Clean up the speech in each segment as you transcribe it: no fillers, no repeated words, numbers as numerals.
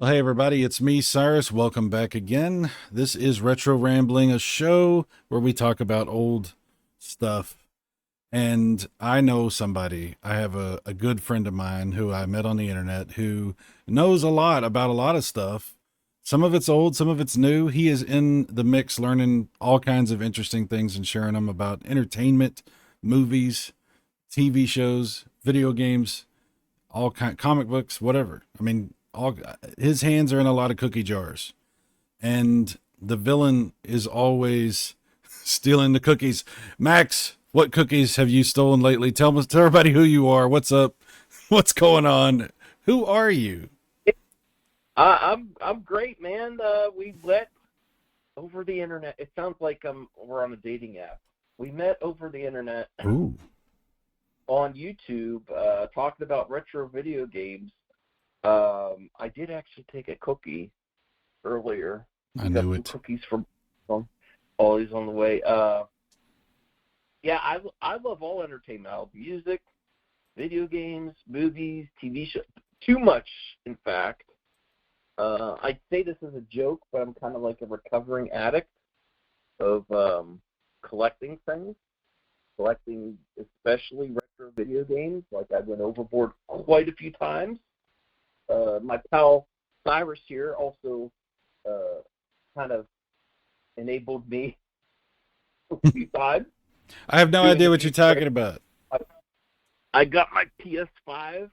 Well, hey everybody, it's me, Cyrus. Welcome back again. This is Retro Rambling, a show where we talk about old stuff. And I know somebody, I have a good friend of mine who I met on the internet who knows a lot about a lot of stuff. Some of it's old, some of it's new. He is in the mix learning all kinds of interesting things and sharing them about entertainment, movies, TV shows, video games, all kind comic books, whatever. I mean, all his hands are in a lot of cookie jars, and the villain is always stealing the cookies. Max, what cookies have you stolen lately? Tell everybody who you are. What's up? What's going on? Who are you? I'm great, man. We met over the internet. It sounds like we're on a dating app. We met over the internet Ooh, on YouTube, talking about retro video games. I did actually take a cookie earlier. I Pick up knew some it. cookies from always on the way. Yeah, I love all entertainment. I love music, video games, movies, TV shows. Too much, in fact. I say this as a joke, but I'm kind of like a recovering addict of collecting things, collecting especially retro video games. Like I went overboard quite a few times. My pal Cyrus here also kind of enabled me a few times I have no doing idea a what few you're talking tricks. about. I got my PS5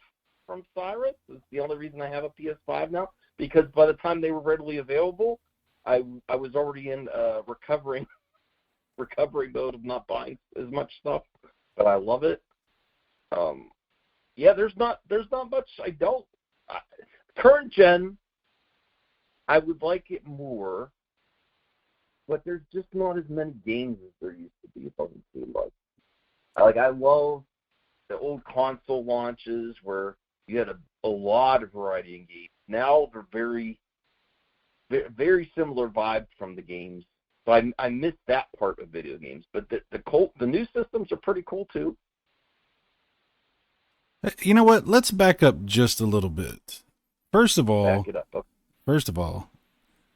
from Cyrus. It's the only reason I have a PS5 now, because by the time they were readily available, I was already in recovery mode of not buying as much stuff, but I love it. Yeah, there's not much I don't. Current gen, I would like it more, but there's just not as many games as there used to be. It doesn't seem like I love the old console launches where you had a lot of variety in games. Now they're very, very similar vibes from the games. So I miss that part of video games. But the new systems are pretty cool too. You know what? Let's back up just a little bit. First of Back all, it up. first of all,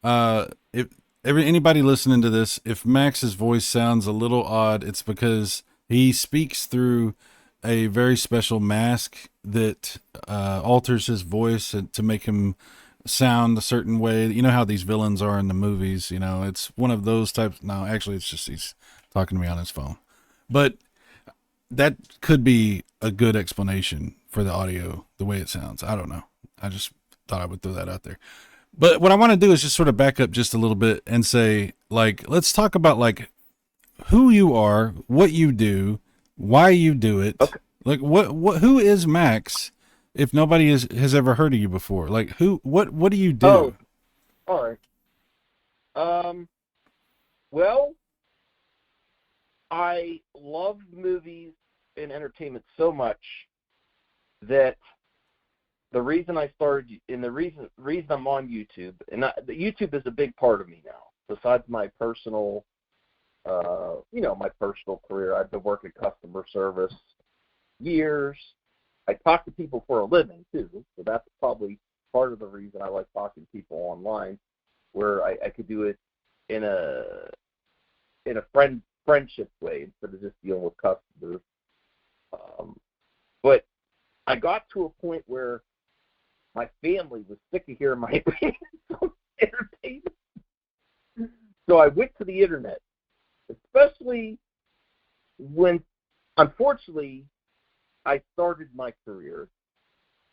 if anybody listening to this, if Max's voice sounds a little odd, it's because he speaks through a very special mask that alters his voice to make him sound a certain way. You know how these villains are in the movies. You know, it's one of those types. No, actually, it's just he's talking to me on his phone. But that could be a good explanation for the audio, the way it sounds. I don't know. I just thought I would throw that out there. But what I want to do is just sort of back up just a little bit and say, like, let's talk about like who you are, what you do, why you do it. Okay. Like, who is Max? If nobody has ever heard of you before, like, what do you Oh, do? all right. Um. Well, I love movies and entertainment so much that the reason I started, and the reason I'm on YouTube, and the YouTube is a big part of me now. Besides my personal, my personal career, I've been working customer service years. I talk to people for a living too, so that's probably part of the reason I like talking to people online, where I could do it in a friendship way instead of just dealing with customers. But I got to a point where my family was sick of hearing my opinions on entertainment. So I went to the internet, especially when, unfortunately, I started my career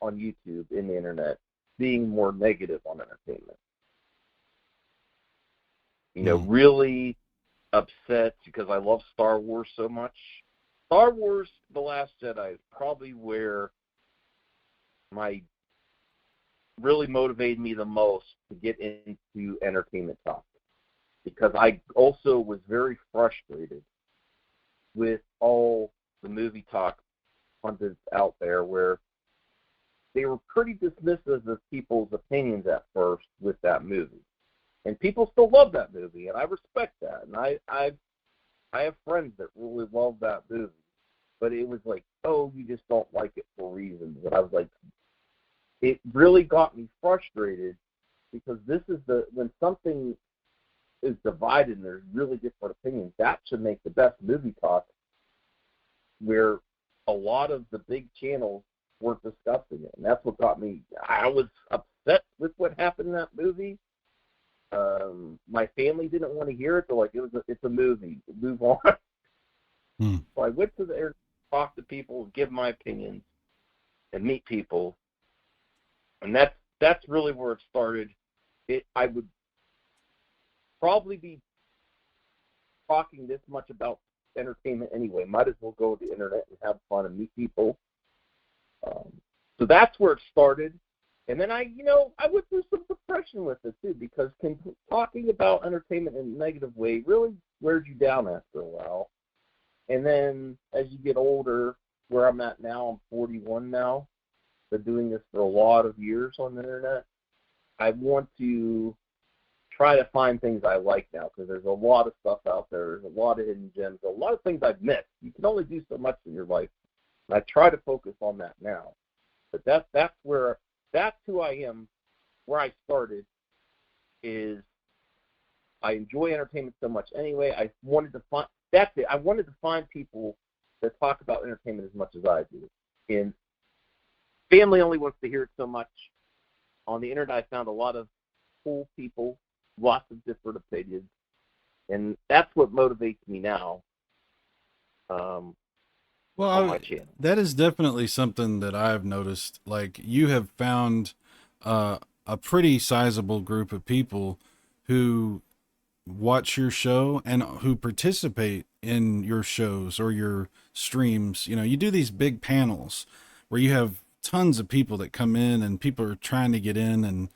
on YouTube in the internet being more negative on entertainment. Hmm. Really upset because I love Star Wars so much. Star Wars: The Last Jedi is probably where my really motivated me the most to get into entertainment talk, because I also was very frustrated with all the movie talk pundits out there where they were pretty dismissive of people's opinions at first with that movie. And people still love that movie, and I respect that. And I have friends that really love that movie. But it was like, oh, you just don't like it for reasons. And I was like, it really got me frustrated because this is when something is divided and there's really different opinions, that should make the best movie talk, where a lot of the big channels weren't discussing it. And that's what got me. I was upset with what happened in that movie. My family didn't want to hear it. They're like, it's a movie. Move on. So I went to the air, talk to people, give my opinions, and meet people. And that's really where it started. I would probably be talking this much about entertainment anyway. Might as well go to the internet and have fun and meet people. So that's where it started. And then I went through some depression with it too, because talking about entertainment in a negative way really wears you down after a while. And then as you get older, where I'm at now, I'm 41 now. Been doing this for a lot of years on the internet. I want to try to find things I like now, because there's a lot of stuff out there. There's a lot of hidden gems, a lot of things I've missed. You can only do so much in your life. And I try to focus on that now. But that's who I am. Where I started is I enjoy entertainment so much anyway. I wanted to find people that talk about entertainment as much as I do. And family only wants to hear it so much. On the internet, I found a lot of cool people, lots of different opinions, and that's what motivates me now. On my channel. That is definitely something that I've noticed. Like, you have found a pretty sizable group of people who watch your show and who participate in your shows or your streams. You do these big panels where you have tons of people that come in, and people are trying to get in, and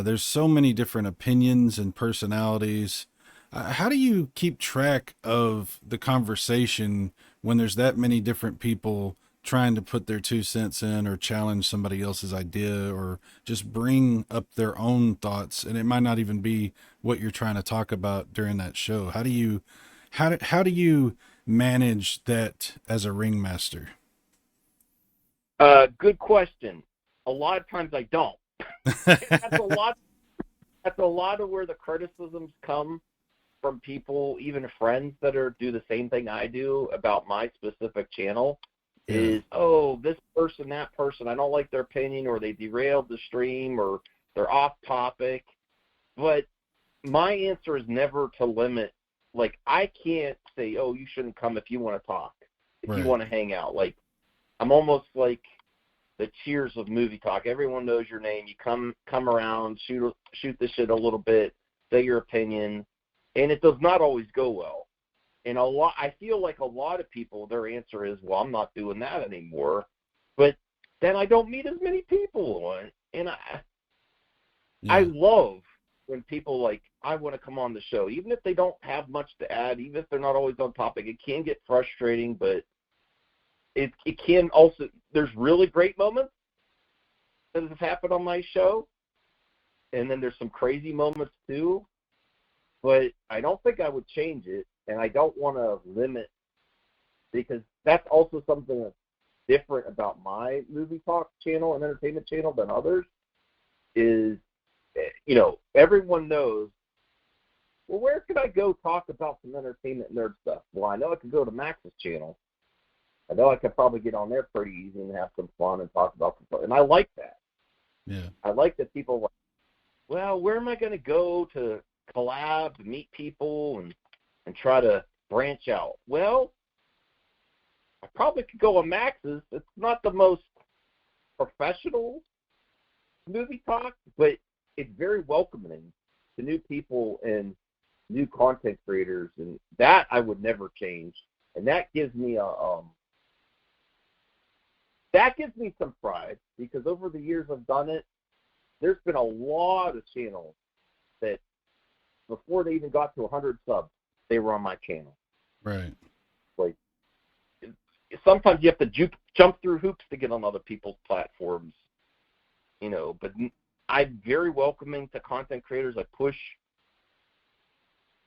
there's so many different opinions and personalities. How do you keep track of the conversation when there's that many different people trying to put their 2 cents in, or challenge somebody else's idea, or just bring up their own thoughts, and it might not even be what you're trying to talk about during that show? How do you manage that as a ringmaster? Good question. A lot of times I don't. That's a lot of where the criticisms come from people, even friends that do the same thing I do about my specific channel. Is, this person, that person, I don't like their opinion, or they derailed the stream, or they're off topic. But my answer is never to limit. Like, I can't say, you shouldn't come if you want to talk, if you want to hang out. Like, I'm almost like the Cheers of movie talk. Everyone knows your name. You come around, shoot the shit a little bit, say your opinion, and it does not always go well. And I feel like a lot of people, their answer is, well, I'm not doing that anymore. But then I don't meet as many people. And I love when people like, I want to come on the show, even if they don't have much to add, even if they're not always on topic. It can get frustrating, but it can also, there's really great moments that have happened on my show, and then there's some crazy moments too, but I don't think I would change it, and I don't want to limit, because that's also something that's different about my movie talk channel and entertainment channel than others, is, everyone knows, well, where could I go talk about some entertainment nerd stuff? Well, I know I could go to Max's channel. I know I could probably get on there pretty easy and have some fun and talk about some fun. And I like that. Yeah. I like that people are like, well, where am I going to go to collab, meet people, and try to branch out? Well, I probably could go on Max's. It's not the most professional movie talk, but it's very welcoming to new people and new content creators, and that I would never change. And that gives me some pride, because over the years I've done it, there's been a lot of channels that before they even got to 100 subs, they were on my channel. Right. Like, sometimes you have to jump through hoops to get on other people's platforms, but I'm very welcoming to content creators. I push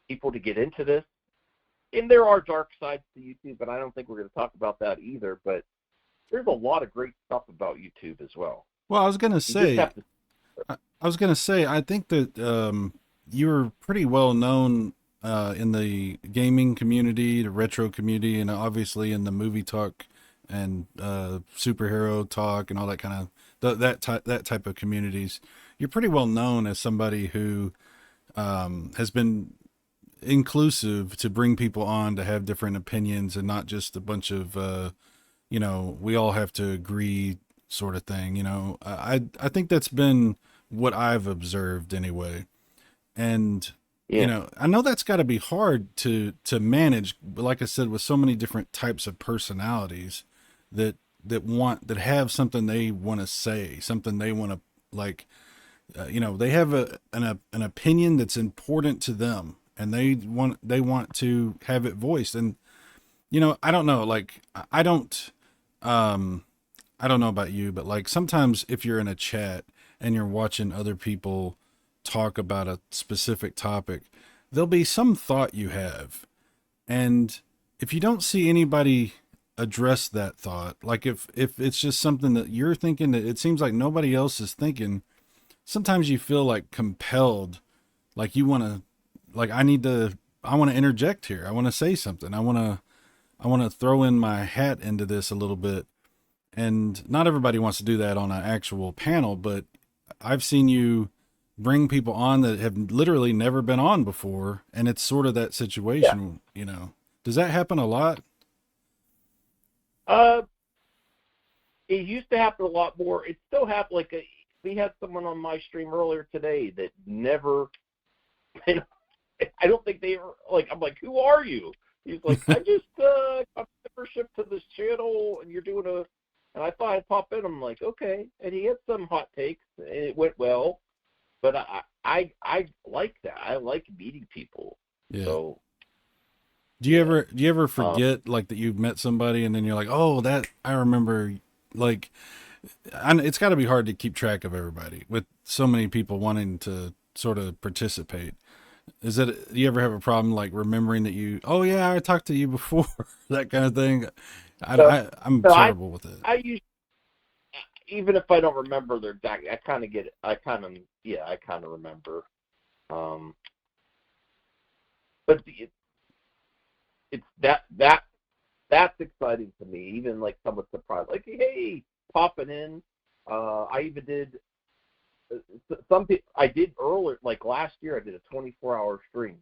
people to get into this. And there are dark sides to YouTube, but I don't think we're going to talk about that either. But there's a lot of great stuff about YouTube as well. Well, I was going to say, I was gonna say, I think that you're pretty well known in the gaming community, the retro community, and obviously in the movie talk and superhero talk and all that kind of that type of communities. You're pretty well known as somebody who has been inclusive to bring people on to have different opinions and not just a bunch of we all have to agree sort of thing. I think that's been what I've observed anyway. And Yeah, I know that's got to be hard to manage, but like I said, with so many different types of personalities that that have something they want to say, something they want to like they have an opinion that's important to them, and they want to have it voiced. And I don't know, like um I don't know about you, but like sometimes if you're in a chat and you're watching other people talk about a specific topic, there'll be some thought you have. And if you don't see anybody address that thought, like if it's just something that you're thinking that it seems like nobody else is thinking, sometimes you feel like compelled, like you want to, like I want to interject here. I want to say something. I want to throw in my hat into this a little bit. And not everybody wants to do that on an actual panel, but I've seen you bring people on that have literally never been on before, and it's sort of that yeah. situation. Does that happen a lot? Uh, it used to happen a lot more. It still happens. Like we had someone on my stream earlier today that never. I don't think they were like. I'm like, who are you? He's like, I just got membership to this channel, and you're doing a. And I thought I'd pop in. I'm like, okay. And he had some hot takes, and it went well. But I like that. I like meeting people. Yeah. So yeah. Do you ever Um, forget like that you've met somebody and then you're like, oh, that I remember, like, and it's got to be hard to keep track of everybody with so many people wanting to sort of participate. Do you ever have a problem like remembering that oh yeah, I talked to you before, that kind of thing? so I'm so I terrible with it. I use even if I don't remember their exact, I kind of get it. I kind of remember. Um, but it's that's exciting to me. Even like somewhat surprised, like hey, popping in. I even did some people. I did earlier, like last year. I did a 24-hour stream,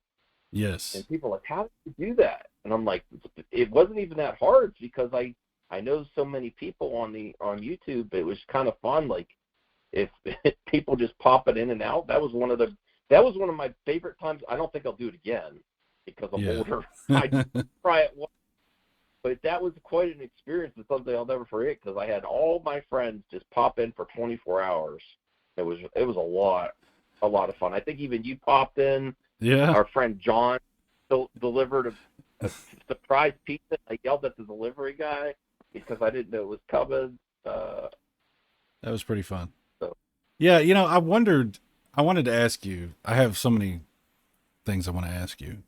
Yes. and people are like, how did you do that? And I'm like, it wasn't even that hard because I know so many people on YouTube. It was kind of fun. Like if people just popping in and out, that was one of my favorite times. I don't think I'll do it again because I'm Yeah. older. I did try it once, but that was quite an experience and something I'll never forget because I had all my friends just pop in for 24 hours. It was a lot of fun. I think even you popped in. Yeah. Our friend John delivered a surprise pizza. I yelled at the delivery guy because I didn't know it was coming. That was pretty fun. So Yeah, I wanted to ask you. I have so many things I want to ask you.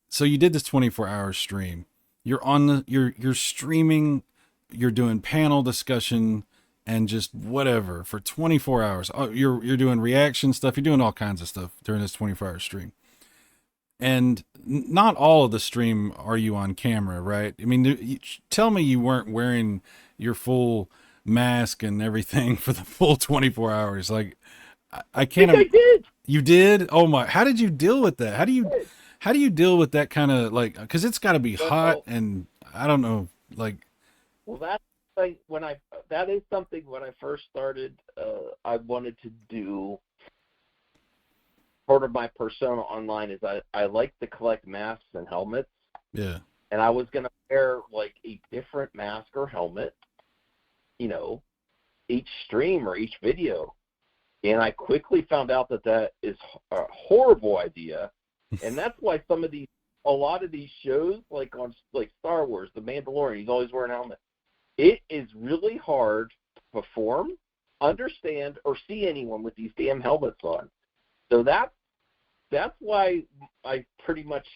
So you did this 24-hour stream. You're streaming, you're doing panel discussion and just whatever for 24 hours. Oh, you're doing reaction stuff, you're doing all kinds of stuff during this 24-hour stream. And not all of the stream are you on camera, right? I mean, tell me you weren't wearing your full mask and everything for the full 24 hours. Like I I think can't. I did. You did? Oh my! How did you deal with that? How do you deal with that kind of like? Because it's got to be hot, Well, and I don't know. Like, well, that's like that is something when I first started. I wanted to do part of my persona online is I like to collect masks and helmets, yeah, and I was gonna wear like a different mask or helmet, you know, each stream or each video. And I quickly found out that is a horrible idea, and that's why a lot of these shows, like on like Star Wars, The Mandalorian, he's always wearing a helmet. It is really hard to perform, understand, or see anyone with these damn helmets on. So that's why I pretty much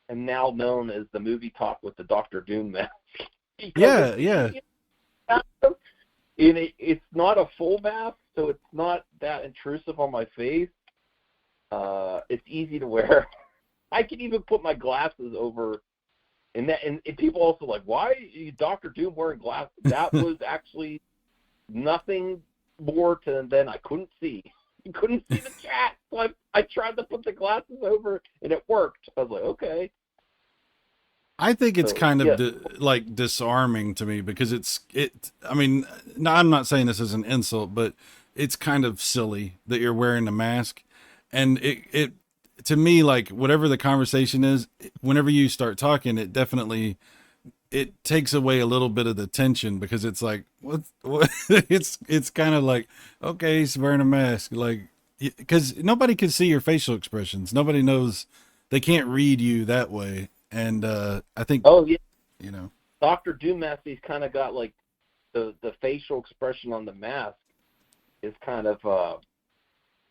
am now known as the movie talk with the Doctor Doom mask. Because yeah, yeah. it's not a full mask, so it's not that intrusive on my face. It's easy to wear. I can even put my glasses over, and people also like, why are you Dr. Doom wearing glasses? That was actually nothing more than I couldn't see. You couldn't see the chat, so I tried to put the glasses over, and it worked. I was like, okay. I think it's So, kind of yeah. like disarming to me because I mean, no, I'm not saying this as an insult, but it's kind of silly that you're wearing a mask. And it to me, like whatever the conversation is, whenever you start talking, it takes away a little bit of the tension because it's like, what? It's kind of like, okay, he's wearing a mask. Like, because nobody can see your facial expressions. Nobody knows, they can't read you that way. And I think, Oh, yeah. you know, Dr. Doom mask, he's kind of got like the facial expression on the mask is kind of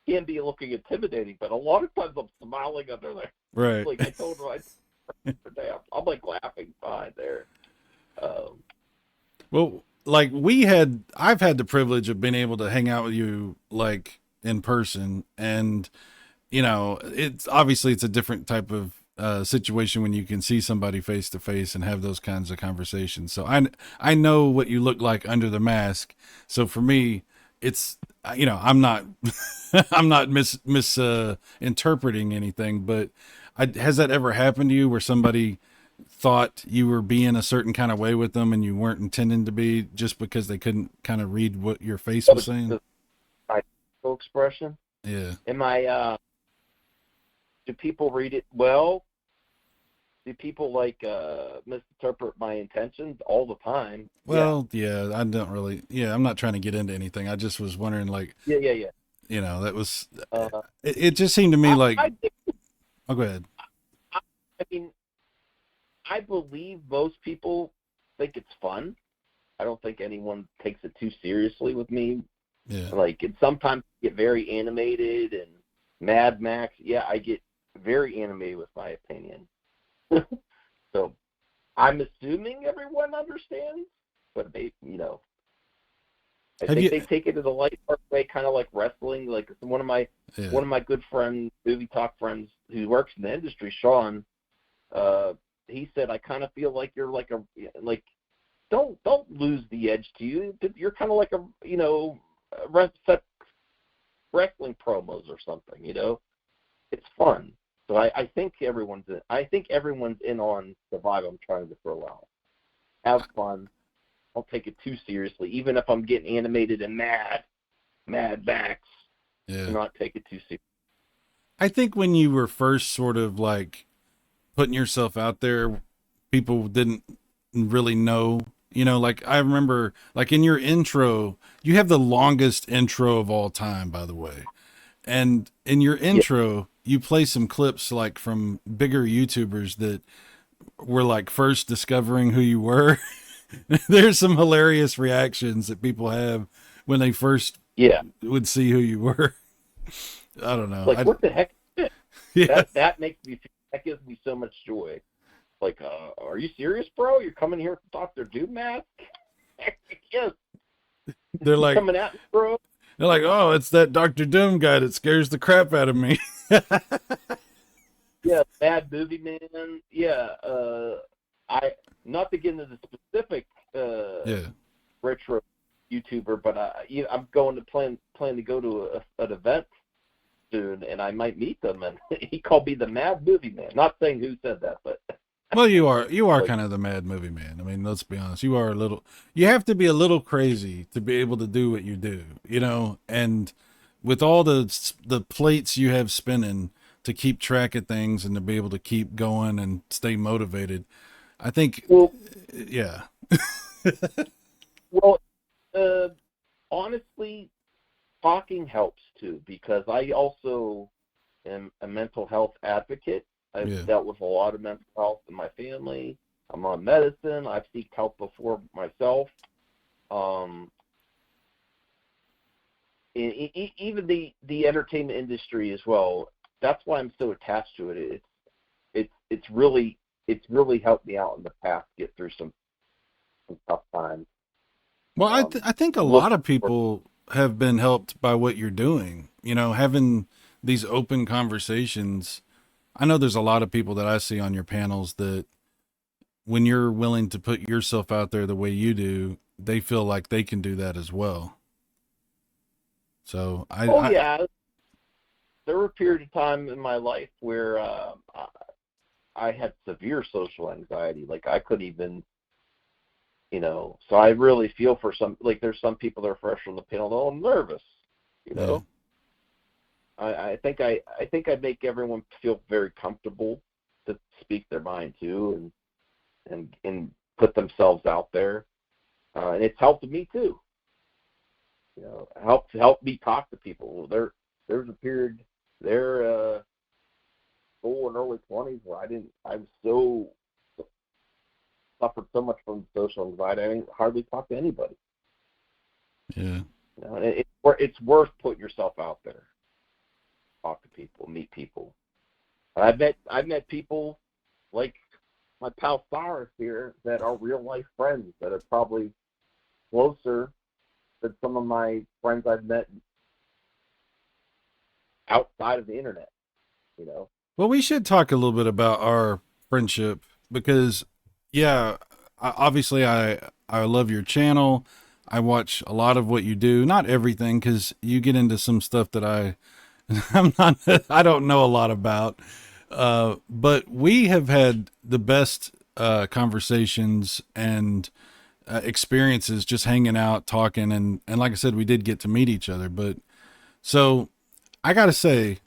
can be looking intimidating, but a lot of times I'm smiling under there. right. Like I told him, I'm like laughing behind there. Well, like I've had the privilege of being able to hang out with you like in person, and it's obviously it's a different type of situation when you can see somebody face to face and have those kinds of conversations. So I know what you look like under the mask. So for me, it's I'm not I'm not interpreting anything, but has that ever happened to you where somebody thought you were being a certain kind of way with them and you weren't intending to be just because they couldn't kind of read what your face was saying? My facial expression. Yeah. Do people read it well? Do people misinterpret my intentions all the time? Well, yeah, I don't really. Yeah, I'm not trying to get into anything. I just was wondering, like, Yeah. that was. Uh, It just seemed to me like. I think, Oh, go ahead. I mean, I believe most people think it's fun. I don't think anyone takes it too seriously with me. Yeah. Like, it sometimes get very animated and Mad Max. Yeah, I get very animated with my opinion. So I'm assuming everyone understands, but they, I think they take it as a lighthearted way, kind of like wrestling. Like one of my good friends, movie talk friends, who works in the industry, Sean. He said, I kind of feel like you're like don't lose the edge to you. You're kind of like wrestling promos or something. It's fun. So I think everyone's in on the vibe I'm trying to throw out. Have fun. Don't take it too seriously, even if I'm getting animated and Mad Max. Yeah. Do not take it too seriously. I think when you were first sort of like putting yourself out there, people didn't really know. Like I remember, like in your intro, you have the longest intro of all time, by the way. And in your intro, you play some clips like from bigger YouTubers that were like first discovering who you were. There's some hilarious reactions that people have when they first would see who you were. I don't know. Like, what the heck? Yeah. That gives me so much joy. Like, are you serious, bro? You're coming here to Dr. Doom mask? Yes. They're like coming at me, bro. They're like, oh, it's that Dr. Doom guy that scares the crap out of me. Yeah, bad movie man. Yeah, I not to get into the specific retro YouTuber, but I'm going to plan to go to an event soon, and I might meet them. And he called me the Mad Movie Man. Not saying who said that, but well, you are like, kind of the Mad Movie Man. I mean, let's be honest. You have to be a little crazy to be able to do what you do, and with all the plates you have spinning to keep track of things and to be able to keep going and stay motivated. I think, yeah. Well, honestly, talking helps too, because I also am a mental health advocate. I've dealt with a lot of mental health in my family. I'm on medicine. I've sought help before myself. Even the entertainment industry as well. That's why I'm so attached to it. It's really helped me out in the past get through some tough times. Well, I think a Look lot of for people have been helped by what you're doing. You know, having these open conversations. I know there's a lot of people that I see on your panels that when you're willing to put yourself out there the way you do, they feel like they can do that as well. So oh yeah, there were periods of time in my life where I had severe social anxiety. Like I couldn't even, so I really feel for some, like there's some people that are fresh from the panel, oh, I'm nervous, you yeah, know. I think I make everyone feel very comfortable to speak their mind too, and put themselves out there, and it's helped me too. Helped me talk to people. There's a period there, school and early 20s where I was so suffered so much from social anxiety. I didn't hardly talk to anybody. yeah. And it's worth putting yourself out there, talk to people, meet people. I've met people like my pal Cyrus here that are real life friends that are probably closer than some of my friends I've met outside of the internet. Well, we should talk a little bit about our friendship because, yeah, obviously I love your channel. I watch a lot of what you do, not everything, because you get into some stuff that I'm not, I don't know a lot about. But we have had the best conversations and experiences just hanging out, talking, and like I said, we did get to meet each other. But so I gotta say,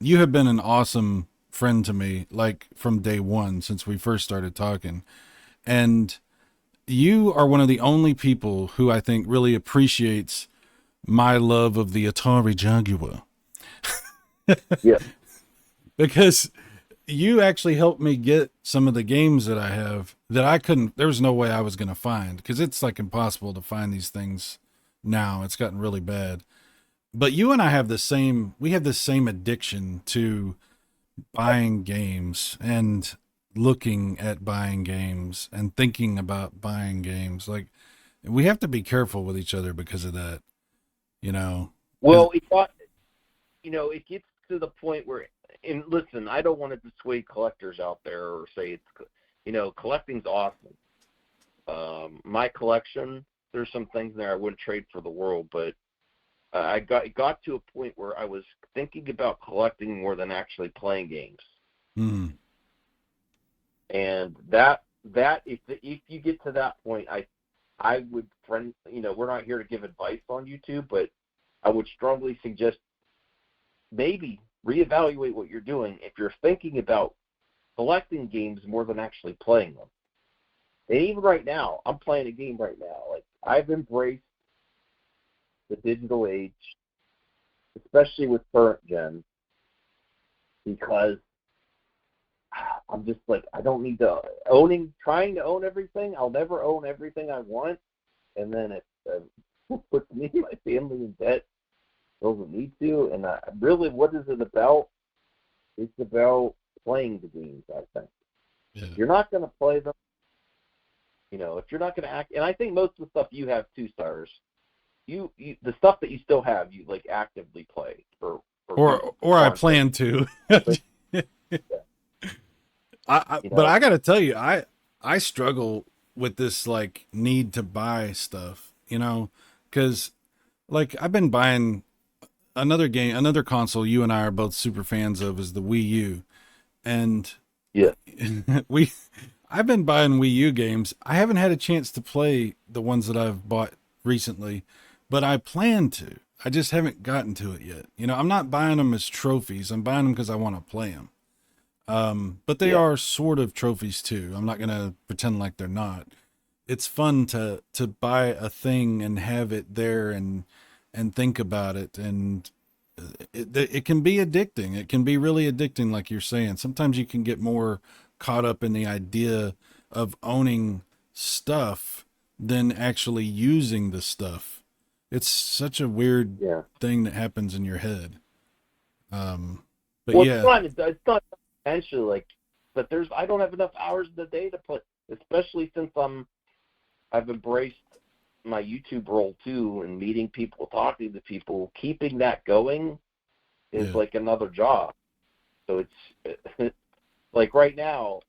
you have been an awesome friend to me, like from day one since we first started talking. And you are one of the only people who I think really appreciates my love of the Atari Jaguar. Yeah. Because you actually helped me get some of the games that I have that I couldn't, there was no way I was going to find because it's like impossible to find these things now. It's gotten really bad. But you and I have we have the same addiction to buying games and looking at buying games and thinking about buying games. Like we have to be careful with each other because of that, you know. 'Cause- Well, it gets to the point where, and listen, I don't want to dissuade collectors out there or say collecting's awesome. My collection, there's some things there I wouldn't trade for the world, but it got to a point where I was thinking about collecting more than actually playing games. Hmm. And that if you get to that point, I would we're not here to give advice on YouTube, but I would strongly suggest maybe reevaluate what you're doing if you're thinking about collecting games more than actually playing them. And even right now, I'm playing a game right now. Like I've embraced the digital age, especially with current gen, because I'm just like, I don't need to trying to own everything. I'll never own everything I want, and then it puts me and my family in debt. Doesn't need to, and really, what is it about? It's about playing the games, I think. Yeah. You're not going to play them, if you're not going to act, and I think most of the stuff you have too, Stars, you the stuff that you still have, you like actively play or I plan to. But, But I got to tell you, I struggle with this like need to buy stuff, because like I've been buying another console you and I are both super fans of is the Wii U. And yeah, I've been buying Wii U games. I haven't had a chance to play the ones that I've bought recently, but I plan to. I just haven't gotten to it yet. I'm not buying them as trophies. I'm buying them because I want to play them. But they are sort of trophies too. I'm not going to pretend like they're not. It's fun to buy a thing and have it there and think about it. And it can be addicting. It can be really addicting. Like you're saying, sometimes you can get more caught up in the idea of owning stuff than actually using the stuff. It's such a weird thing that happens in your head. But well, yeah, it's not intentionally but I don't have enough hours in the day to play, especially since I've embraced my YouTube role too, and meeting people, talking to people, keeping that going is Yeah. like another job. So it's like right now,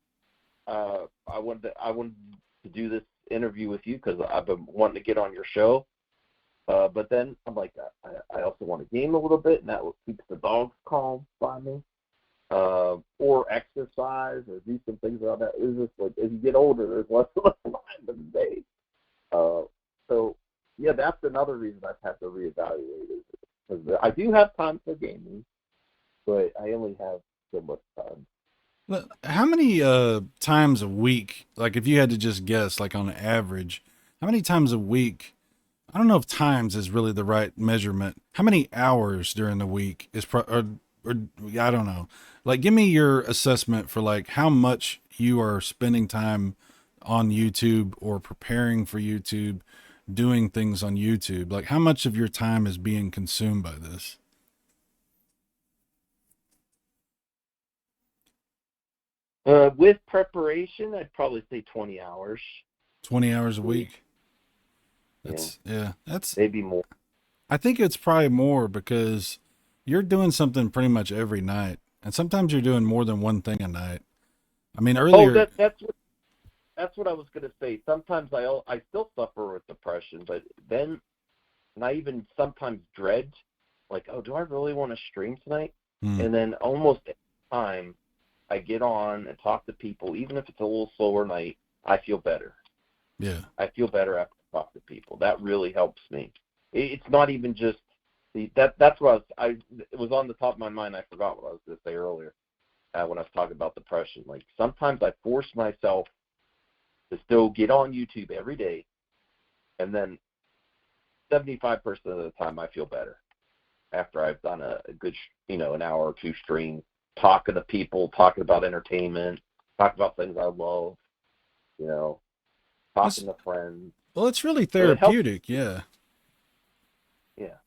I wanted to do this interview with you because I've been wanting to get on your show. But then I'm like, I also want to game a little bit, and that keeps the dogs calm by me. Or exercise, or do some things around that. It's just like as you get older, there's less and less time in the day. So yeah, that's another reason I've had to reevaluate it. Because I do have time for gaming, but I only have so much time. How many times a week, like if you had to just guess, like on average, how many times a week? I don't know if times is really the right measurement. How many hours during the week is or I don't know. Like give me your assessment for like how much you are spending time on YouTube or preparing for YouTube, doing things on YouTube. Like how much of your time is being consumed by this? With preparation, I'd probably say 20 hours 20 hours a a week. week? Yeah, That's maybe more. I think it's probably more because you're doing something pretty much every night. And sometimes you're doing more than one thing a night. I mean, Oh, earlier, that's what I was gonna say. Sometimes I still suffer with depression, but then and I even sometimes dread, like, oh, do I really want to stream tonight? hmm, And then almost every time I get on and talk to people, even if it's a little slower night, I feel better. yeah, I feel better after I talk to people. That really helps me. It's not even just that's what it was on the top of my mind. I forgot what I was going to say earlier when I was talking about depression. Like sometimes I force myself to still get on YouTube every day, and then 75% of the time I feel better after I've done a good, an hour or two stream, talking to people, talking about entertainment, talking about things I love, you know, it's talking to friends. well, it's really So it helps. therapeutic. Yeah, Yeah.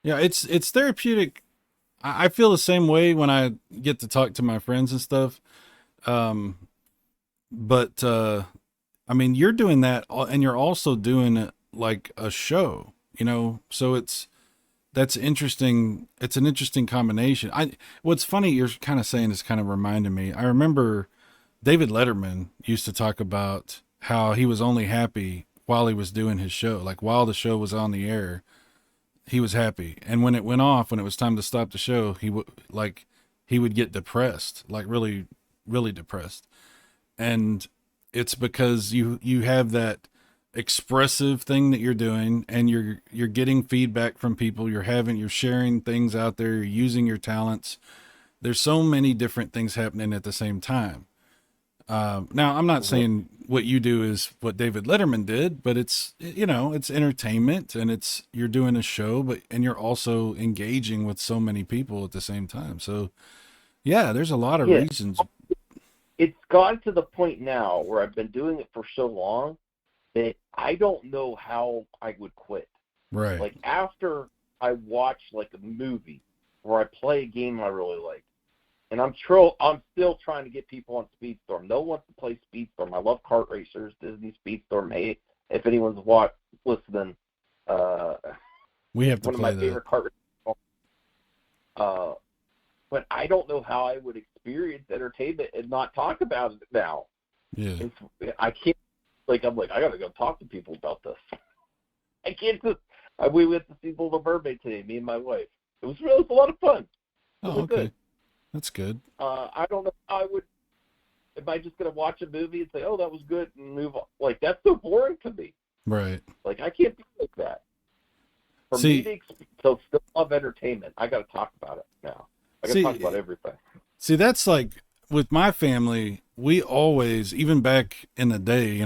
yeah, it's therapeutic. I feel the same way when I get to talk to my friends and stuff. Um, but I mean, you're doing that, and you're also doing it like a show. So that's interesting. It's an interesting combination. What's funny you're kind of saying is kind of reminding me. I remember David Letterman used to talk about how he was only happy while he was doing his show. Like while the show was on the air, he was happy, and when it went off, when it was time to stop the show, he would get depressed, like really, really depressed. And it's because you have that expressive thing that you're doing, and you're getting feedback from people, you're sharing things out there, you're using your talents. There's so many different things happening at the same time. Now I'm not Hmm. saying what you do is what David Letterman did, but it's entertainment, and you're doing a show, and you're also engaging with so many people at the same time. So yeah, there's a lot of Yeah. reasons. It's gotten to the point now where I've been doing it for so long that I don't know how I would quit. Right. Like after I watch like a movie or I play a game I really like, and I'm still trying to get people on Speedstorm. No one wants to play Speedstorm. I love kart racers, Disney Speedstorm. Hey, if anyone's listening, uh, We have to one of my play that. favorite kart racers. Uh, but I don't know how I would experience entertainment and not talk about it now. Yeah. It's, I can't. Like I'm like I gotta go talk to people about this. I can't just. We went to see Little Mermaid today, me and my wife. It was a lot of fun, Oh, really good. okay. That's good. I don't know how I would. Am I just gonna watch a movie and say, "Oh, that was good," and move on? Like that's so boring to me. Right. Like I can't be like that. For me See, to so still love entertainment, I got to talk about it now. I got to talk about see, everything. that's like with my family, we always, even back in the day,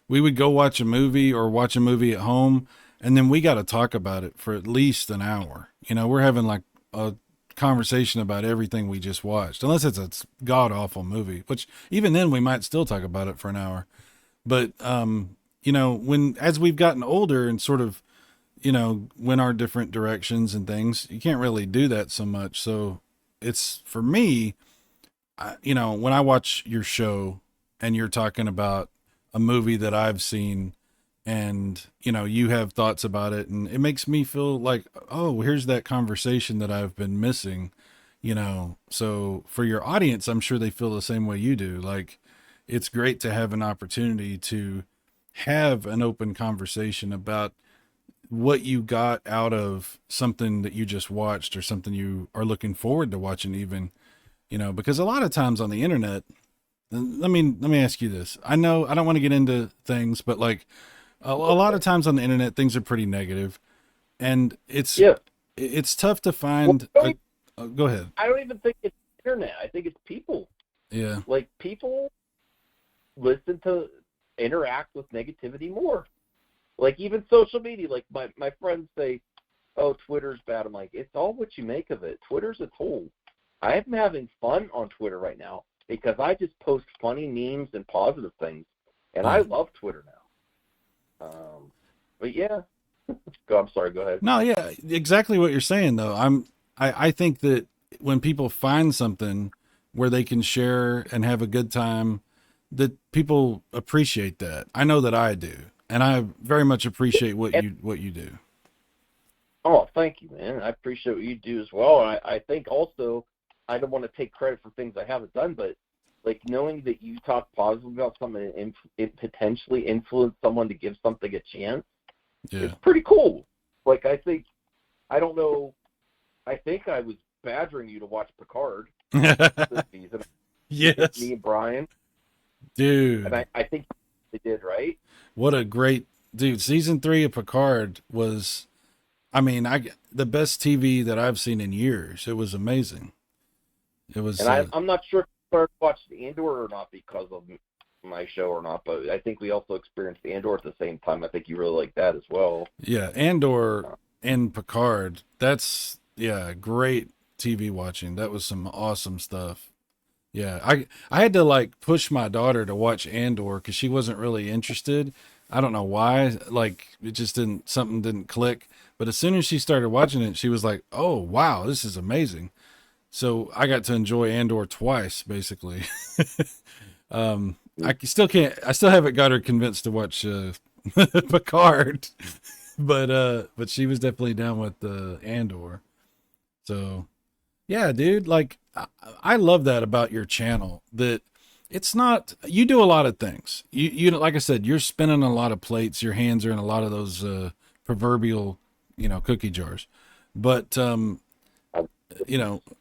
we would go watch a movie or watch a movie at home, and then we got to talk about it for at least an hour. We're having like a conversation about everything we just watched, unless it's a god awful movie, which even then we might still talk about it for an hour. But, when, as we've gotten older and sort of, went our different directions and things, you can't really do that so much. So it's for me, when I watch your show and you're talking about a movie that I've seen, and you have thoughts about it, and it makes me feel like, oh, here's that conversation that I've been missing. So for your audience, I'm sure they feel the same way you do. Like, it's great to have an opportunity to have an open conversation about what you got out of something that you just watched, or something you are looking forward to watching, even, because a lot of times on the internet, let me ask you this. I know I don't want to get into things, but like a lot of times on the internet, things are pretty negative, and Yeah. it's tough to Well, find go ahead. I don't even think it's internet. I think it's people. Yeah. Like, people listen to interact with negativity more. Like, even social media. Like, my friends say, "Oh, Twitter's bad." I'm like, it's all what you make of it. Twitter's a tool. I am having fun on Twitter right now because I just post funny memes and positive things, and I love Twitter now. But yeah, I'm sorry. Go ahead. No, yeah, exactly what you're saying though. I think that when people find something where they can share and have a good time, that people appreciate that. I know that I do. And I very much appreciate what you do. Oh, thank you, man. I appreciate what you do as well. I think also, I don't want to take credit for things I haven't done, but like, knowing that you talk positively about something and it potentially influence someone to give something a chance, Yeah. it's pretty cool. Like, I don't know, I think I was badgering you to watch Picard this season. Yes. Me and Brian. Dude. And I think they did, right? What a great dude. Season 3 of Picard was, I mean, the best TV that I've seen in years. It was amazing. It was. And I'm not sure if I started watching Andor or not because of my show or not, but I think we also experienced Andor at the same time. I think you really like that as well. Yeah, Andor and Picard. That's, yeah, great TV watching. That was some awesome stuff. Yeah, I had to like push my daughter to watch Andor because she wasn't really interested. I don't know why. Like, it just something didn't click. But as soon as she started watching it, she was like, "Oh wow, this is amazing." So I got to enjoy Andor twice, basically. I still haven't got her convinced to watch Picard, but she was definitely down with Andor. So yeah, dude, like I love that about your channel, that it's not, you do a lot of things. You like I said, you're spinning a lot of plates, your hands are in a lot of those proverbial, cookie jars. But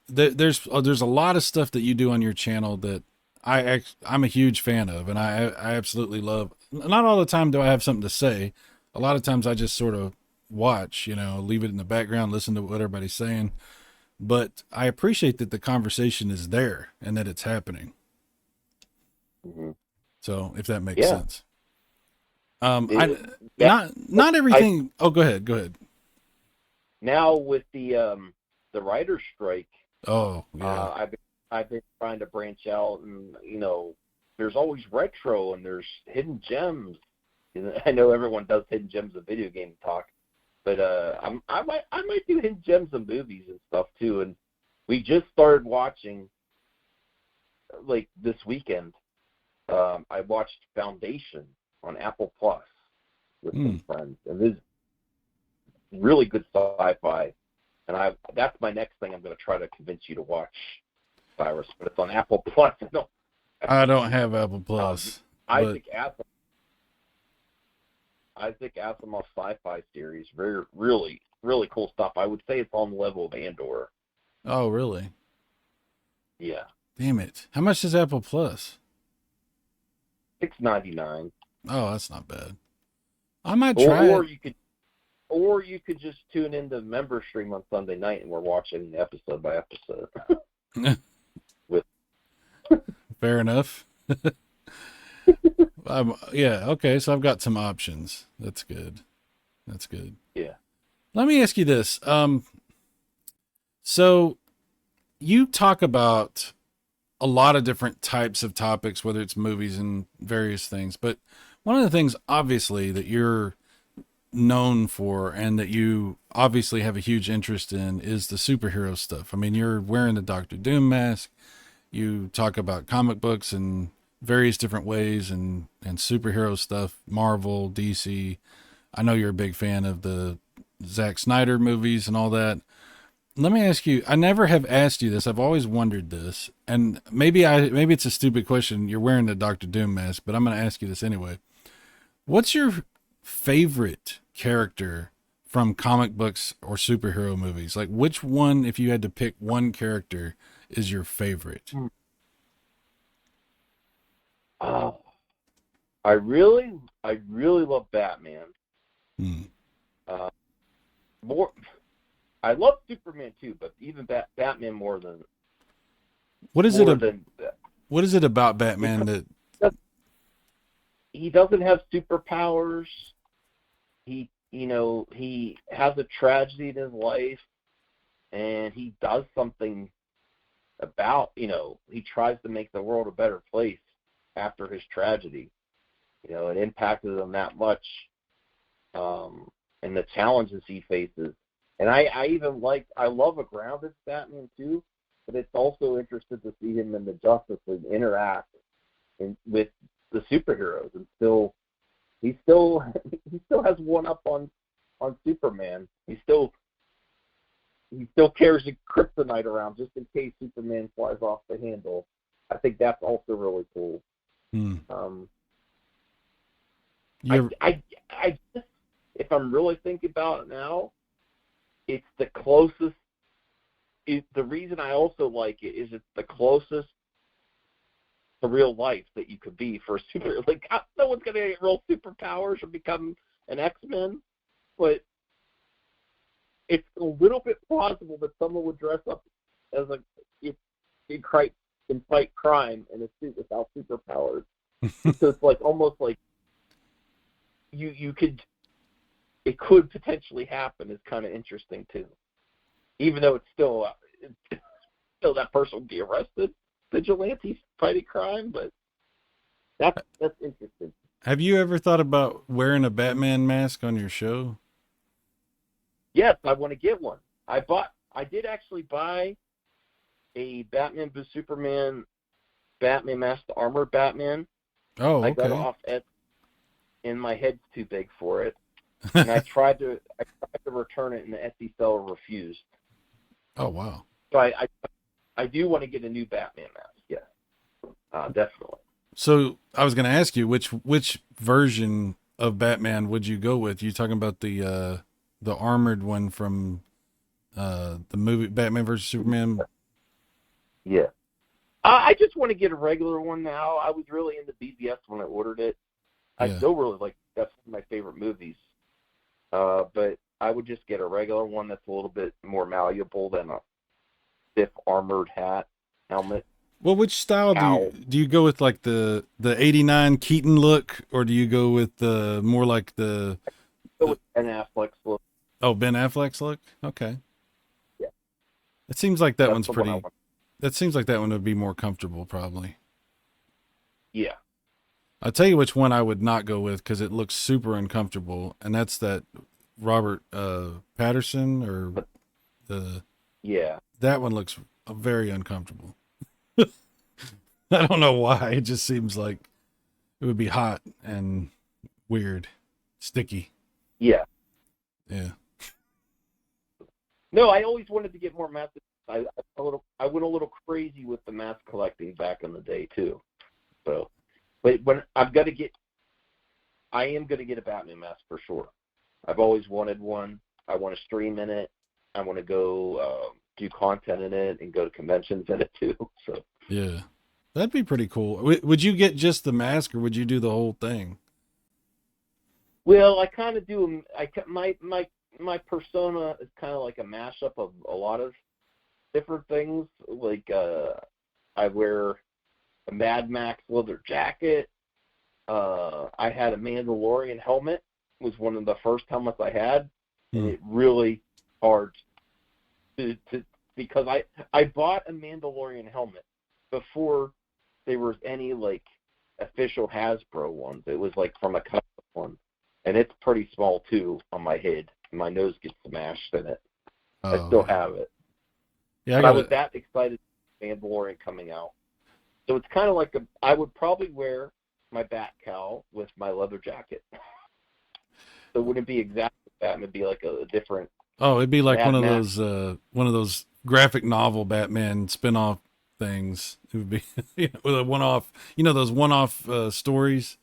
there's a lot of stuff that you do on your channel that I'm a huge fan of, and I absolutely love. Not all the time do I have something to say. A lot of times I just sort of watch, leave it in the background, listen to what everybody's saying. But I appreciate that the conversation is there and that it's happening. Mm-hmm. So if that makes sense. Not everything. Go ahead. Now with the writer's strike, Oh yeah. I've been trying to branch out, and there's always retro and there's hidden gems. I know everyone does hidden gems of video game talk, but I might do hidden gems of movies and stuff too. And we just started watching, like, this weekend. I watched Foundation on Apple Plus with some friends, and this is really good sci-fi. And that's my next thing I'm going to try to convince you to watch, Cyrus. But it's on Apple Plus. No, I don't have Apple Plus. Isaac Asimov's sci-fi series, really, really cool stuff. I would say it's on the level of Andor. Oh, really? Yeah. Damn it! How much is Apple Plus? $6.99. Oh, that's not bad. I might try it. Or you could just tune into member stream on Sunday night, and we're watching episode by episode. Fair enough. Yeah, okay, so I've got some options. That's good. Yeah. Let me ask you this. So you talk about a lot of different types of topics, whether it's movies and various things, but one of the things, obviously, that you're known for and that you obviously have a huge interest in is the superhero stuff. I mean, you're wearing the Doctor Doom mask. You talk about comic books and various different ways and superhero stuff, Marvel, DC. I know you're a big fan of the Zack Snyder movies and all that. Let me ask you, I never have asked you this. I've always wondered this. And maybe it's a stupid question. You're wearing the Doctor Doom mask, but I'm going to ask you this anyway. What's your favorite character from comic books or superhero movies? Like which one, if you had to pick one character, is your favorite? Oh, I really love Batman. Hmm. Uh, more, I love Superman too, but even Batman more than What is it? more than What is it about Batman because that? he doesn't have superpowers. He has a tragedy in his life, and he does something about, he tries to make the world a better place after his tragedy. It impacted him that much, and the challenges he faces. And I love a grounded Batman too, but it's also interesting to see him in the Justice League interact with the superheroes, and he still has one up on Superman. He still carries a kryptonite around just in case Superman flies off the handle. I think that's also really cool. Hmm. I just, if I'm really thinking about it now, it's the closest. The reason I also like it is it's the closest to real life that you could be for a super. Like, no one's gonna get real superpowers or become an X-Men, but it's a little bit plausible that someone would dress up as and fight crime in a suit without superpowers. So it's like almost like it could potentially happen. Is kind of interesting too, even though it's still that person would be arrested. Vigilantes fighting crime, but that's interesting. Have you ever thought about wearing a Batman mask on your show? Yes, I want to get one. I did actually buy a Batman v Superman Batman mask, the armored Batman. Oh, I got it okay. off and my head's too big for it. And I tried to return it, and the Etsy seller refused. Oh, wow. So I do want to get a new Batman mask. Yes, definitely. So I was going to ask you which version of Batman would you go with? You talking about the armored one from the movie Batman versus Superman? Yeah. I just want to get a regular one now. I was really into BVS when I ordered it. I Yeah. still really like. That's one of my favorite movies. But I would just get a regular one that's a little bit more malleable than a stiff armored helmet. Well, which style do you go with, like the '89 Keaton look, or do you go with the more like the Go with Ben Affleck's look. Ben Affleck's look? Okay. Yeah. It seems like that That's one's the one I pretty. want. That seems like that one would be more comfortable, probably. Yeah. I'll tell you which one I would not go with because it looks super uncomfortable, and that's that Robert Patterson or the Yeah. that one looks very uncomfortable. I don't know why. It just seems like it would be hot and weird, sticky. Yeah. Yeah. No, I always wanted to get more masks. I went a little crazy with the mask collecting back in the day too. So, but when I am going to get a Batman mask for sure. I've always wanted one. I want to stream in it. I want to go do content in it and go to conventions in it too. So Yeah. That'd be pretty cool. Would you get just the mask or would you do the whole thing? well, I kind of do. My persona is kind of like a mashup of a lot of different things. Like I wear a Mad Max leather jacket. I had a Mandalorian helmet. It was one of the first helmets I had, and it really hard to because I bought a Mandalorian helmet before there was any like official Hasbro ones. It was like from a custom one, and it's pretty small too on my head. My nose gets smashed in it. I still have it. Yeah, But I was that excited for Mandalorian coming out. So it's kind of like I would probably wear my bat cowl with my leather jacket. So it wouldn't be exactly Batman. It'd be like a different. Oh, it'd be like Mad Max. one of those graphic novel Batman spin-off things. It would be with a one-off, those one-off stories.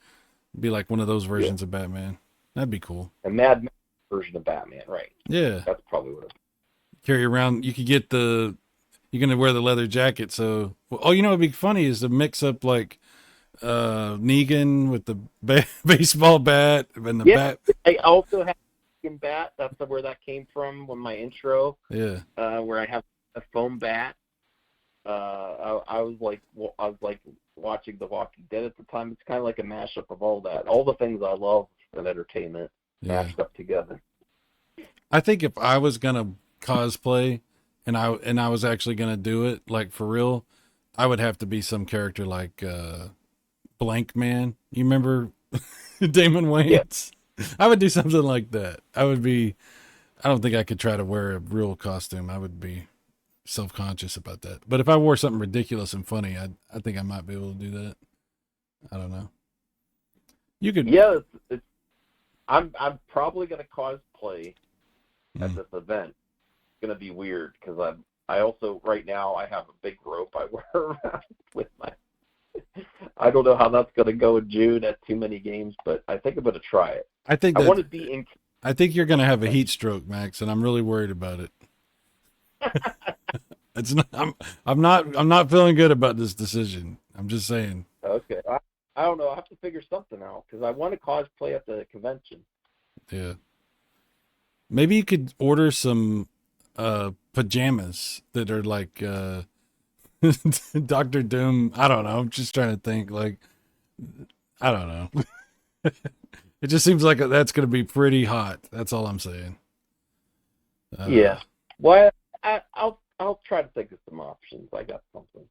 It'd be like one of those Yeah. versions of Batman. That'd be cool. A Mad Max version of Batman, right? Yeah. That's probably what it is. Carry around. You could get you're going to wear the leather jacket. So, what'd be funny is to mix up like Negan with the baseball bat and the bat. I also have a bat. That's where that came from when my intro. Yeah. Where I have a foam bat. I was like watching The Walking Dead at the time. It's kind of like a mashup of all that, all the things I love in entertainment mashed up together. I think if I was gonna cosplay, and I was actually gonna do it like for real, I would have to be some character like Blank Man. You remember Damon Wayans? Yeah. I would do something like that. I don't think I could try to wear a real costume. I would be self-conscious about that. But if I wore something ridiculous and funny, I think I might be able to do that. I don't know. You could. Yeah, I'm probably gonna cosplay at this event. It's gonna be weird because I also right now I have a big rope I wear around with my. I don't know how that's gonna go in June at too many games, but I think I'm gonna try it. I think I want to be in. I think you're gonna have a heat stroke, Max, and I'm really worried about it. It's not. I'm not feeling good about this decision. I'm just saying. Okay, I don't know. I have to figure something out because I want to cosplay at the convention. Yeah. Maybe you could order some pajamas that are like Doctor Doom. I don't know. I'm just trying to think. Like, I don't know. It just seems like that's going to be pretty hot. That's all I'm saying. Yeah. Well, I'll try to think of some options. I got something.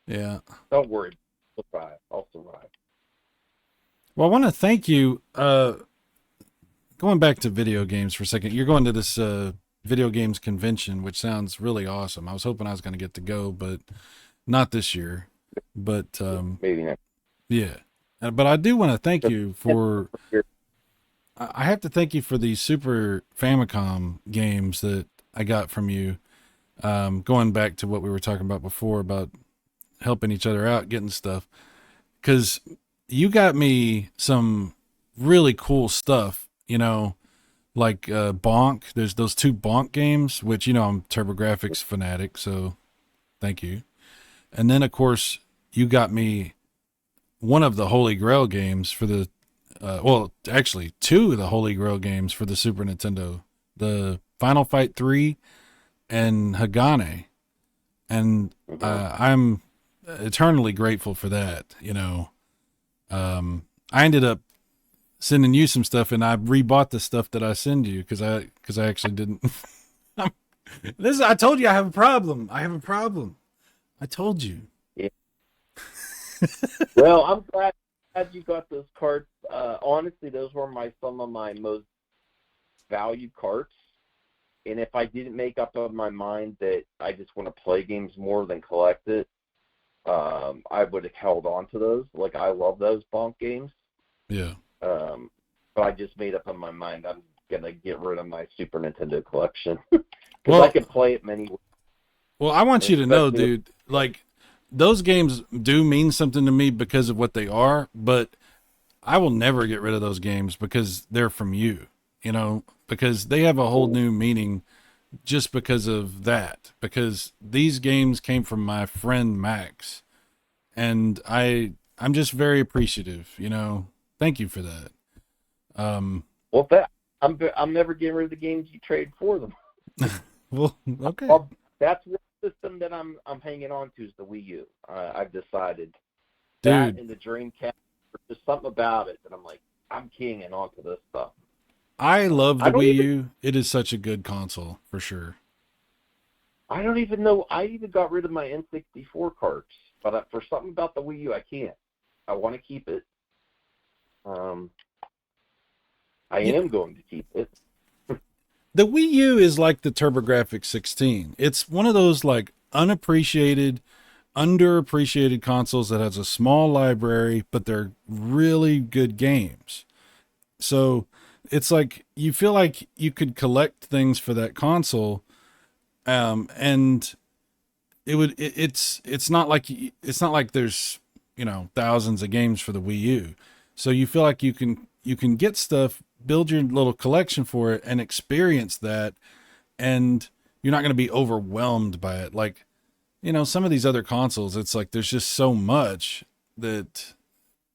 Yeah. Don't worry. I'll survive. Well, I want to thank you. Going back to video games for a second, you're going to this video games convention, which sounds really awesome. I was hoping I was going to get to go, but not this year. But maybe next. Yeah. But I do want to thank you for. I have to thank you for these Super Famicom games that I got from you. Going back to what we were talking about before about helping each other out, getting stuff, because you got me some really cool stuff, like Bonk. There's those 2 Bonk games, which, I'm TurboGrafx fanatic, so thank you. And then, of course, you got me one of the Holy Grail games for the, actually 2 of the Holy Grail games for the Super Nintendo, the Final Fight 3 and Hagane. And I'm eternally grateful for that. I ended up sending you some stuff, and I rebought the stuff that I send you because I actually didn't. I told you I have a problem. I told you. Yeah. Well, I'm glad you got those cards. Honestly, those were some of my most valued cards. And if I didn't make up in my mind that I just want to play games more than collect it, I would have held on to those. Like, I love those Bonk games. Yeah. But I just made up in my mind I'm going to get rid of my Super Nintendo collection. Because I can play it many ways. Well, I want you to know, dude, like, those games do mean something to me because of what they are, but I will never get rid of those games because they're from you, because they have a whole new meaning just because of that, because these games came from my friend Max, and I'm just very appreciative, thank you for that. Well, I'm never getting rid of the games you trade for them. Well, okay. That's the system that I'm hanging on to is the Wii U. I've decided. Dude. That and the Dreamcast, there's something about it that I'm like, I'm keying onto this stuff. I love the Wii U. It is such a good console, for sure. I don't even know. I even got rid of my N64 carts, but for something about the Wii U, I can't. I want to keep it. I am going to keep it. The Wii U is like the TurboGrafx 16. It's one of those like unappreciated, underappreciated consoles that has a small library, but they're really good games. So it's like you feel like you could collect things for that console, and it's not like there's thousands of games for the Wii U, so you feel like you can get stuff, build your little collection for it, and experience that, and you're not going to be overwhelmed by it. Like some of these other consoles, it's like there's just so much that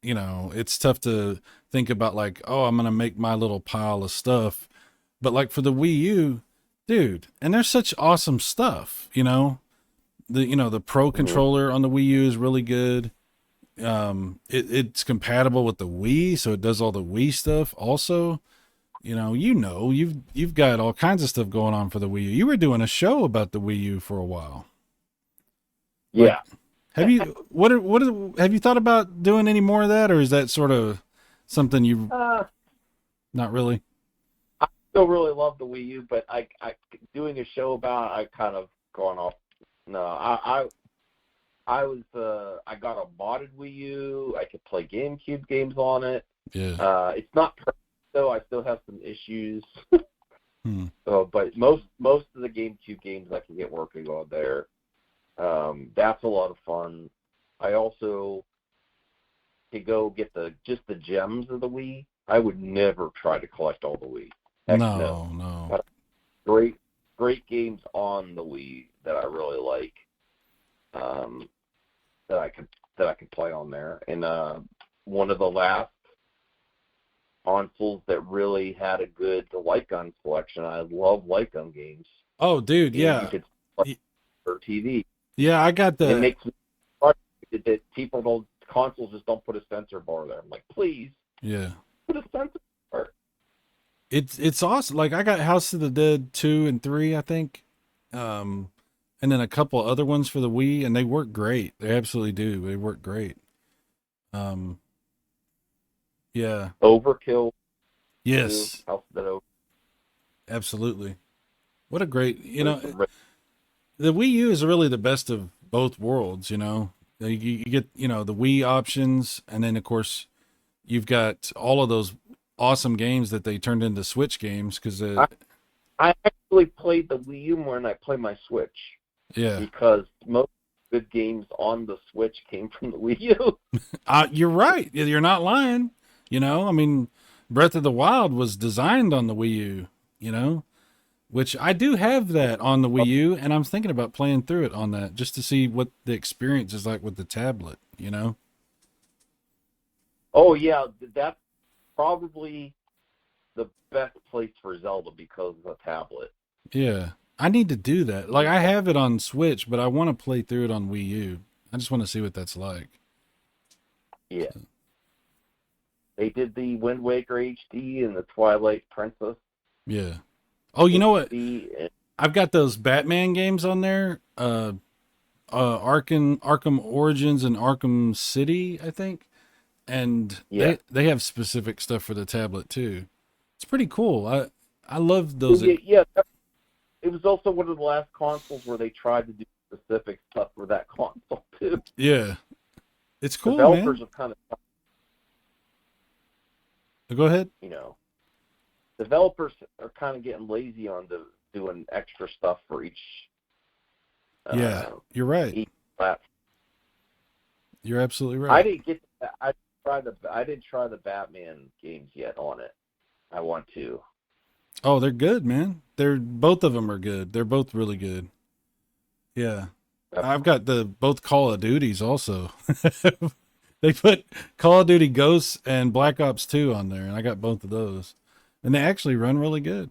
it's tough to think about, like, oh, I'm going to make my little pile of stuff. But like for the Wii U, dude, and there's such awesome stuff, the Pro Mm-hmm. controller on the Wii U is really good. It's compatible with the Wii, so it does all the Wii stuff also. You've got all kinds of stuff going on for the Wii U. You were doing a show about the Wii U for a while. Like, Yeah. have you thought about doing any more of that, or is that sort of something you Uh, not really? I still really love the Wii U, but I doing a show about I kind of gone off. No, I got a modded Wii U. I could play GameCube games on it. Yeah. It's not perfect though. I still have some issues. Hmm. So, but most of the GameCube games I can get working on there. That's a lot of fun. I also could go get just the gems of the Wii. I would never try to collect all the Wii. Heck no. No. But great games on the Wii that I really like. That I could play on there. And one of the last consoles that really had a good light gun collection. I love light gun games. Oh, dude, Games you yeah. could play for TV. Yeah, I got And it the makes me frustrated that consoles just don't put a sensor bar there. I'm like, please yeah. put a sensor bar. It's awesome. Like I got House of the Dead 2 and 3, I think. Um and then a couple other ones for the Wii, and they work great. They absolutely do. They work great. Um yeah. Overkill too. Yes. House of the Dead. Absolutely. What a great, There's some the Wii U is really the best of both worlds. You get, the Wii options, and then of course you've got all of those awesome games that they turned into Switch games because I actually played the Wii U more than I played my Switch yeah. because most good games on the Switch came from the Wii U. You're right. You're not lying. I mean, Breath of the Wild was designed on the Wii U, which I do have that on the Wii U, and I'm thinking about playing through it on that just to see what the experience is like with the tablet. Oh yeah, that's probably the best place for Zelda because of the tablet. Yeah. I need to do that. Like, I have it on Switch, but I want to play through it on Wii U. I just want to see what that's like. Yeah. They did the Wind Waker HD and the Twilight Princess Yeah. Oh, you know what? HD. I've got those Batman games on there. Arkham Origins and Arkham City, I think. And Yeah. they have specific stuff for the tablet too. It's pretty cool. I love those. Yeah. It was also one of the last consoles where they tried to do specific stuff for that console too. Yeah. It's cool, Developers man. have kind of, Go ahead. developers are kind of getting lazy on doing extra stuff for each Yeah, you're right. each platform. You're absolutely right. I didn't get I didn't try the Batman games yet on it. I want to. Oh, they're good, man. They're both of them are good. They're both really good. Yeah. I've got both Call of Duties also. They put Call of Duty Ghosts and Black Ops 2 on there, and I got both of those. And they actually run really good.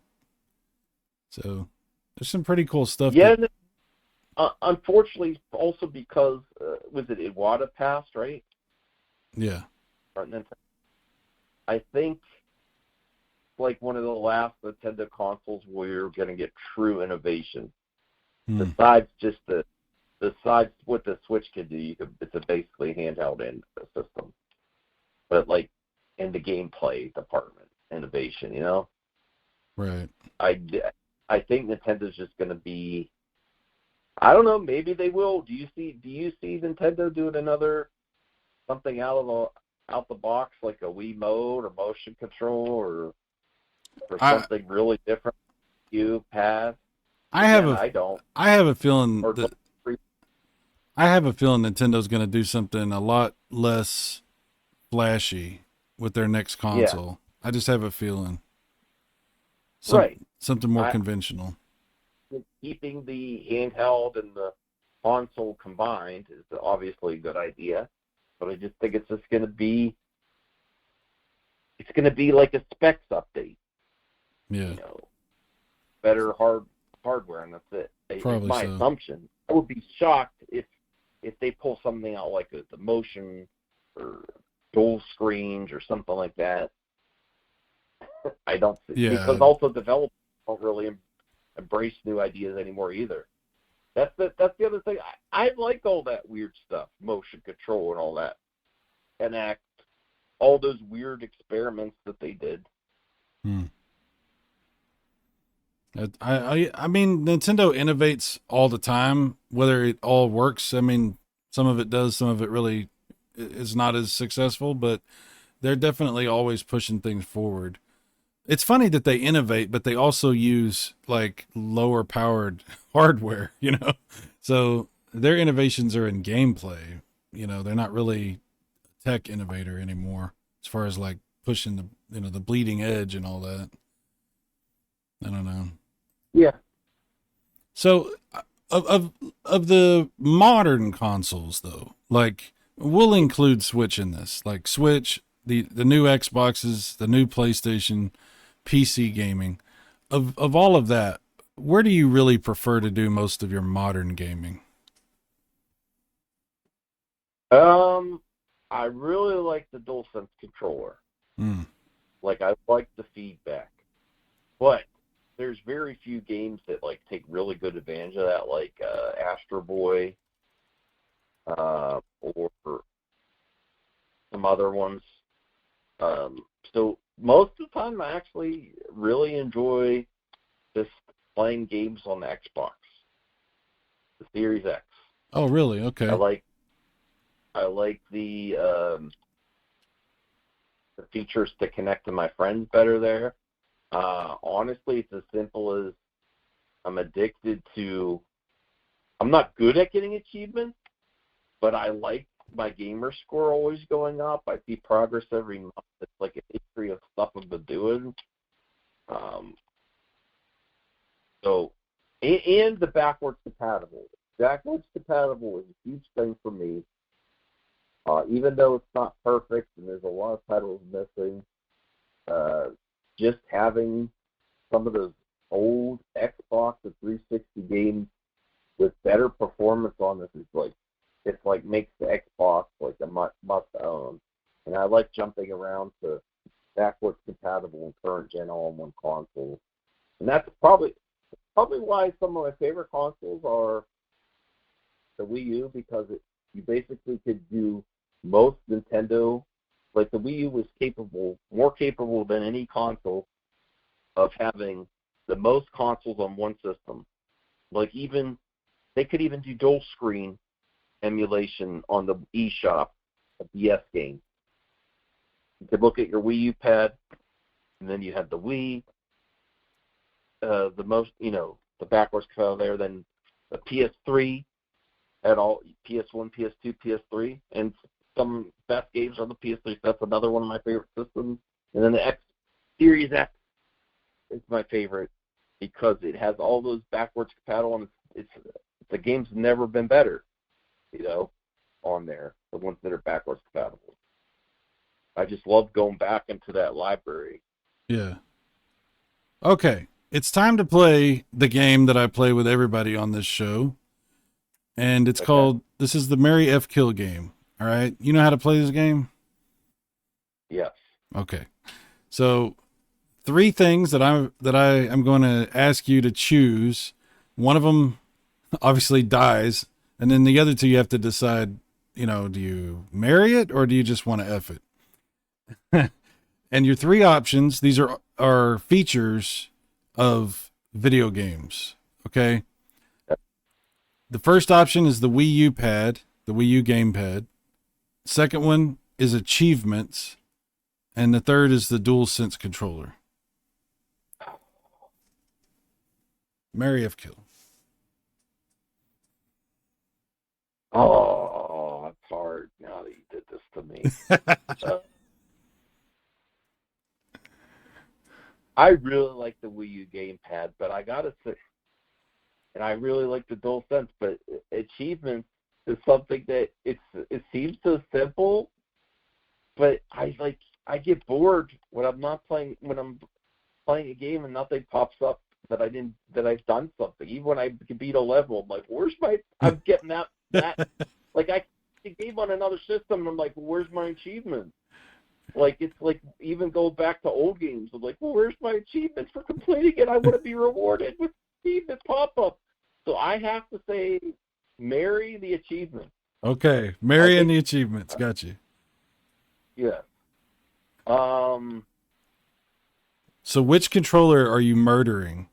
So there's some pretty cool stuff. Yeah, unfortunately, also because was it Iwata passed, right? Yeah. I think like one of the last Nintendo consoles where you're going to get true innovation. Besides what the Switch can do, it's a basically handheld system. But like in the gameplay department, innovation, Right. I think Nintendo's just going to be I don't know. Maybe they will. Do you see Nintendo doing another something out the box like a Wii mode or motion control or I something really different? You pass I have again. a I don't. I have a feeling Or that I have a feeling Nintendo's going to do something a lot less flashy with their next yeah, console. I just have a feeling right. something more I conventional. think keeping the handheld and the console combined is obviously a good idea, but I just think it's going to be like a specs update. Yeah, You know, better hardware, and that's it. It's probably my so. assumption. I would be shocked if they pull something out like the motion or dual screens or something like that. I don't see, because Yeah. also developers don't really embrace new ideas anymore either. That's the other thing. I like all that weird stuff, motion control and all that, and all those weird experiments that they did. Hmm. I mean, Nintendo innovates all the time, whether it all works. I mean, some of it does, some of it really is not as successful, but they're definitely always pushing things forward. It's funny that they innovate, but they also use like lower powered hardware, you know? So their innovations are in gameplay. You know, they're not really tech innovator anymore as far as like pushing the bleeding edge and all that. I don't know. Yeah. So of the modern consoles though, like we'll include Switch in this. Like Switch, the new Xboxes, the new PlayStation, PC gaming. Of all of that, where do you really prefer to do most of your modern gaming? Um, I really like the DualSense controller. Mm. Like I like the feedback, but there's very few games that like take really good advantage of that, like Astro Boy, or some other ones. So most of the time, I actually really enjoy just playing games on the Xbox, the Series X. Oh, really? I Okay. like I like the features to connect to my friends better there. Honestly, it's as simple as I'm addicted to. I'm not good at getting achievements, but I like my gamer score always going up. I see progress every month. It's like a history of stuff I've been doing. Um, so, and the backwards compatible. Backwards compatible is a huge thing for me. Even though it's not perfect and there's a lot of titles missing, uh, just having some of those old Xbox and 360 games with better performance on this is like, it's like makes the Xbox like a must own. And I like jumping around to backwards compatible and current gen all in one console. And that's probably why some of my favorite consoles are the Wii U, because you basically could do most Nintendo. Like the Wii U was more capable than any console of having the most consoles on one system. Like even they could even do dual screen emulation on the eShop, a DS game. You could look at your Wii U pad, and then you had the Wii, the backwards compatible there. Then the PS3 had all PS1, PS2, PS3, and some best games on the PS3. So that's another one of my favorite systems. And then the Series X is my favorite because it has all those backwards compatible, and it's the game's never been better, on there. The ones that are backwards compatible. I just love going back into that library. Yeah. Okay. It's time to play the game that I play with everybody on this show. And it's Okay. called, this is the Mary F. Kill game. All right. You know how to play this game? Yes. Okay. So three things that I am going to ask you to choose. One of them obviously dies. And then the other two, you have to decide, do you marry it or do you just want to F it? And your three options, these are features of video games. Okay. The first option is the Wii U pad, the Wii U gamepad. Second one is achievements, and the third is the DualSense controller. Mary of Kill. Oh, it's hard now that you did this to me. uh, I really like the Wii U gamepad, but I gotta say, and I really like the DualSense, but achievements is something that it seems so simple, but I get bored when I'm playing a game and nothing pops up that I've done something. Even when I can beat a level, I'm like, I'm getting that like I the game on another system and I'm like, where's my achievement? Like it's like even go back to old games. I'm like, well, where's my achievement for completing it? I want to be rewarded with achievement pop up. So I have to say, marry the achievement. Okay, Mary and the achievements. Got you. Yeah. So which controller are you murdering?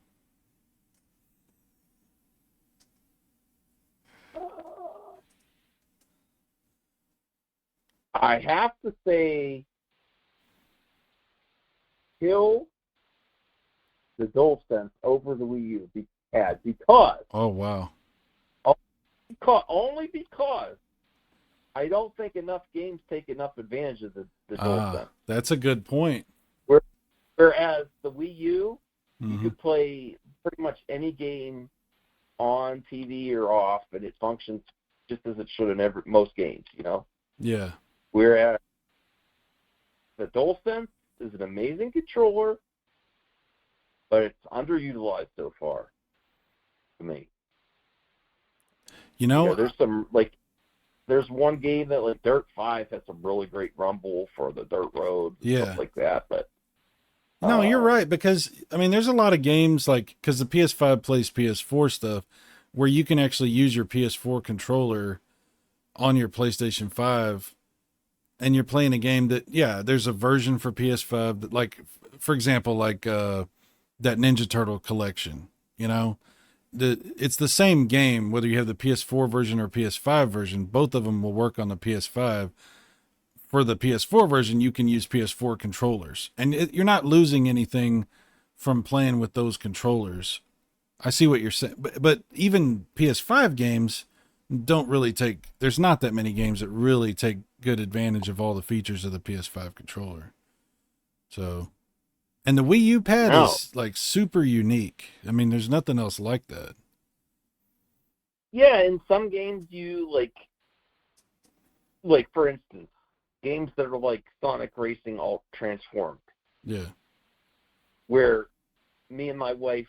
I have to say, kill the DualSense over the Wii U because Oh wow. only because I don't think enough games take enough advantage of the DualSense. That's a good point. Whereas the Wii U, you Mm-hmm. could play pretty much any game on TV or off, and it functions just as it should in most games, you know? Yeah. Whereas the DualSense is an amazing controller, but it's underutilized so far to me. You know, There's one game that like Dirt 5 has some really great rumble for the dirt road and stuff like that, but no, you're right, because I mean there's a lot of games like cuz the PS5 plays PS4 stuff where you can actually use your PS4 controller on your PlayStation 5 and you're playing a game that there's a version for PS5 that like for example that Ninja Turtle collection, you know, it's the same game whether you have the PS4 version or PS5 version. Both of them will work on the PS5. For the PS4 version, you can use PS4 controllers, and you're not losing anything from playing with those controllers. I see what you're saying, but even PS5 games don't really take. There's not that many games that really take good advantage of all the features of the PS5 controller. So, and the Wii U pad is like super unique. I mean, there's nothing else like that. Yeah, in some games you like for instance, games that are like Sonic Racing all transformed. Yeah. Where me and my wife,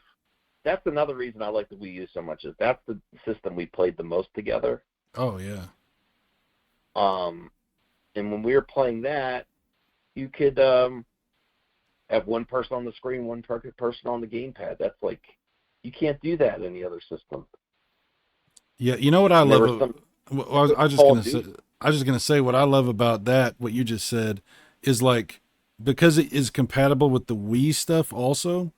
that's another reason I like the Wii U so much, is that's the system we played the most together. Oh yeah. And when we were playing that, you could have one person on the screen, one person on the gamepad. That's like, you can't do that in any other system. Yeah, you know what I love? I was just gonna say what I love about that. What you just said is like because it is compatible with the Wii stuff also.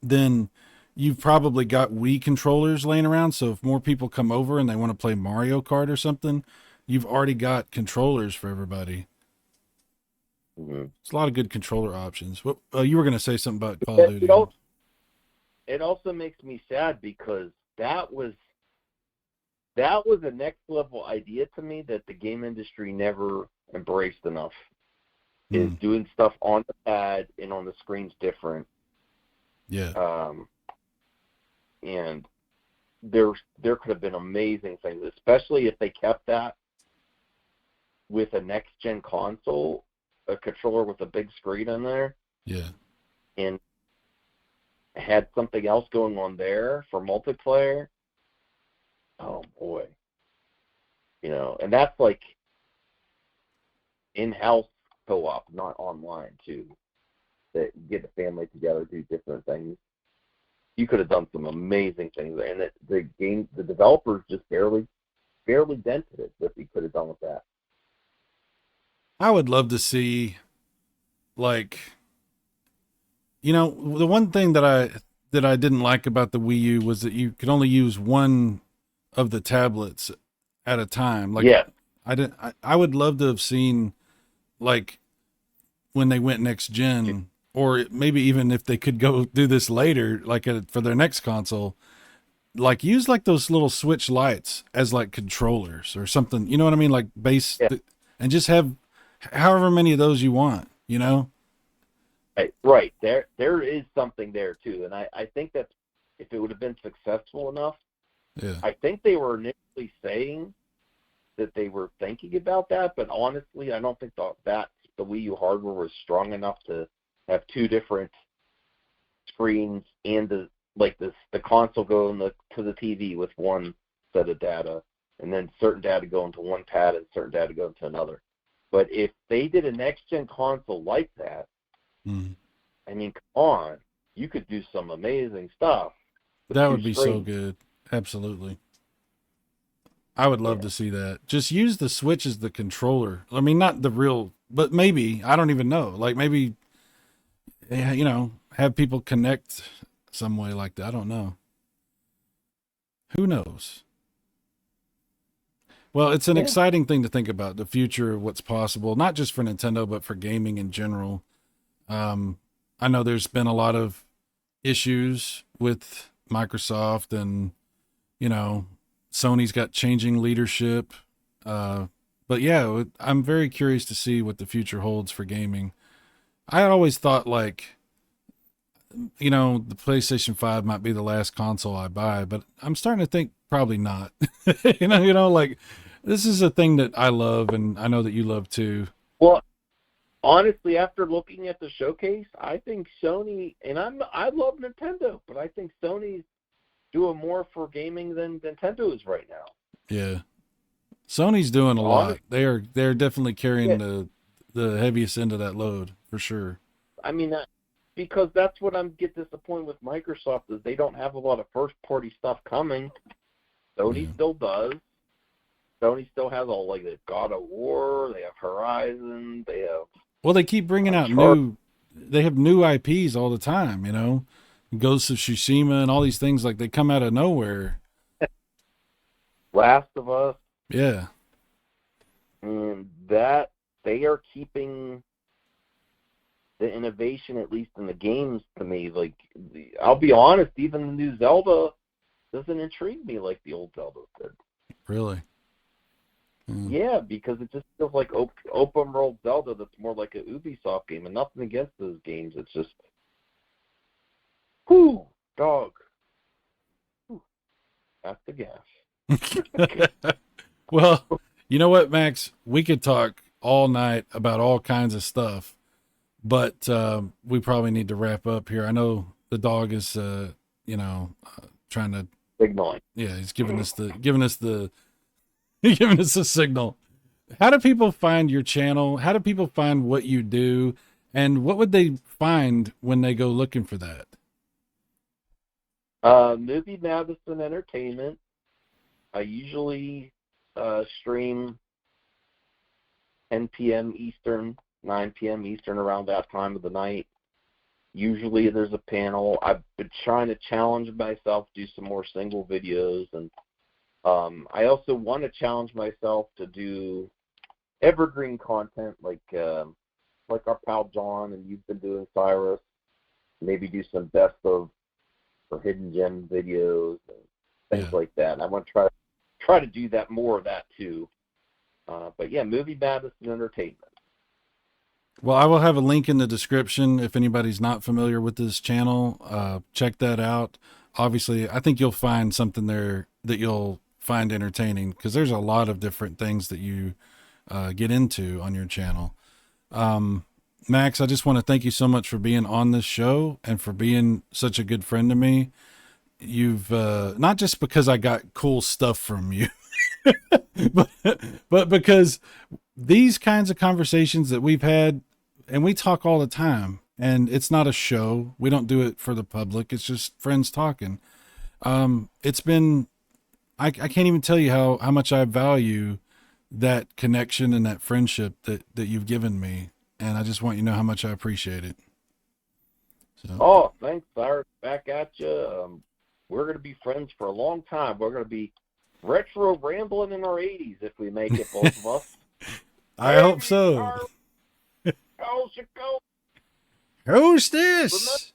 Then you've probably got Wii controllers laying around. So if more people come over and they want to play Mario Kart or something, you've already got controllers for everybody. Mm-hmm. It's a lot of good controller options. What you were gonna say something about Call of Duty? It also makes me sad because that was a next level idea to me that the game industry never embraced enough. Is doing stuff on the pad and on the screens different. Yeah. And there could have been amazing things, especially if they kept that with a next gen console, a controller with a big screen in there. Yeah. And had something else going on there for multiplayer. Oh boy. You know, and that's like in-house co-op, not online too. That get the family together, do different things. You could have done some amazing things there, and the developers just barely dented it. What you could have done with that. I would love to see, like, you know, the one thing that I didn't like about the Wii U was that you could only use one of the tablets at a time. Like Yeah. I would love to have seen like when they went next gen, or maybe even if they could go do this later, like for their next console, like use like those little switch lights as like controllers or something. You know what I mean? Like base, Yeah. and just have however many of those you want. You know? Right. There is something there too, and I think that if it would have been successful enough, Yeah. I think they were initially saying that they were thinking about that, but honestly, I don't think that the Wii U hardware was strong enough to have two different screens and the console going to the TV with one set of data, and then certain data going to one pad and certain data going to another. But if they did a next gen console like that, I mean, come on, you could do some amazing stuff with That two would be so screens. good. Absolutely. I would love Yeah. to see that. Just use the Switch as the controller. I mean, not the real, but maybe, I don't even know. Like maybe, you know, have people connect some way like that. I don't know. Who knows? Well, it's an Yeah. exciting thing to think about, the future of what's possible, not just for Nintendo, but for gaming in general. Um, I know there's been a lot of issues with Microsoft, and, you know, Sony's got changing leadership. But yeah, I'm very curious to see what the future holds for gaming. I always thought, like, you know, the PlayStation 5 might be the last console I buy, but I'm starting to think probably not. Like this is a thing that I love, and I know that you love too. Well, honestly, after looking at the showcase, I think Sony, and I love Nintendo, but I think Sony's doing more for gaming than Nintendo is right now. Yeah. Sony's doing a lot. Honestly, They're definitely carrying yeah, the heaviest end of that load for sure. I mean, because that's what I'm get disappointed with Microsoft is they don't have a lot of first party stuff coming. Sony Yeah. still does. Sony still has all like the God of War. They have Horizon. They have Well, they keep bringing out Uncharted. they have new IPs all the time, you know, Ghosts of Tsushima and all these things, like they come out of nowhere. Last of Us, Yeah. and that they are keeping the innovation, at least in the games, to me. Like, I'll be honest, even the new Zelda doesn't intrigue me like the old Zelda did. Really. Yeah, because it just feels like open world Zelda that's more like a Ubisoft game, and nothing against those games. It's just, whoo, dog. Whew, that's the gas. Well, you know what, Max? We could talk all night about all kinds of stuff, but we probably need to wrap up here. I know the dog is, trying to. Signaling. Yeah, he's giving us the signal. How do people find your channel? How do people find what you do? And what would they find when they go looking for that? Movie Madison Entertainment. I usually stream 10 p.m. Eastern, 9 p.m. Eastern, around that time of the night. Usually there's a panel. I've been trying to challenge myself to do some more single videos, and I also want to challenge myself to do evergreen content like our pal John and you've been doing, Cyrus. Maybe do some best of or hidden gem videos and things Yeah. like that. And I want to try to do that, more of that too. But yeah, Movie Madison Entertainment. Well, I will have a link in the description if anybody's not familiar with this channel. Check that out. Obviously, I think you'll find something there that you'll find entertaining, because there's a lot of different things that you get into on your channel. Max, I just want to thank you so much for being on this show and for being such a good friend to me. You've not just because I got cool stuff from you, but, but because these kinds of conversations that we've had, and we talk all the time, and it's not a show. We don't do it for the public. It's just friends talking. It's been, I can't even tell you how much I value that connection and that friendship that you've given me. And I just want you to know how much I appreciate it. So, Oh, thanks, Cyrus. Back at you. We're going to be friends for a long time. We're going to be retro rambling in our 80s if we make it, both of us. I hope so. How's it going? Who's this?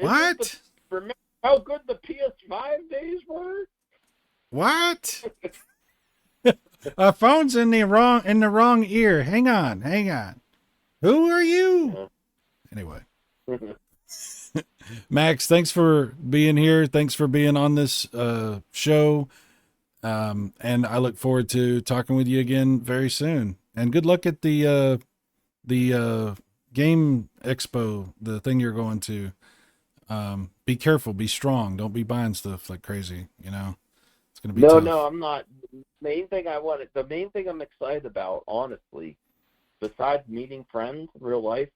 What? Remember how good the PS5 days were? What? Our phone's in the wrong ear. Hang on. Who are you? Anyway. Max, thanks for being here. Thanks for being on this show. And I look forward to talking with you again very soon. And good luck at the game expo, the thing you're going to. Be careful, be strong. Don't be buying stuff like crazy, you know. It's going to be tough. No, I'm not. The main thing I'm excited about, honestly, besides meeting friends in real life,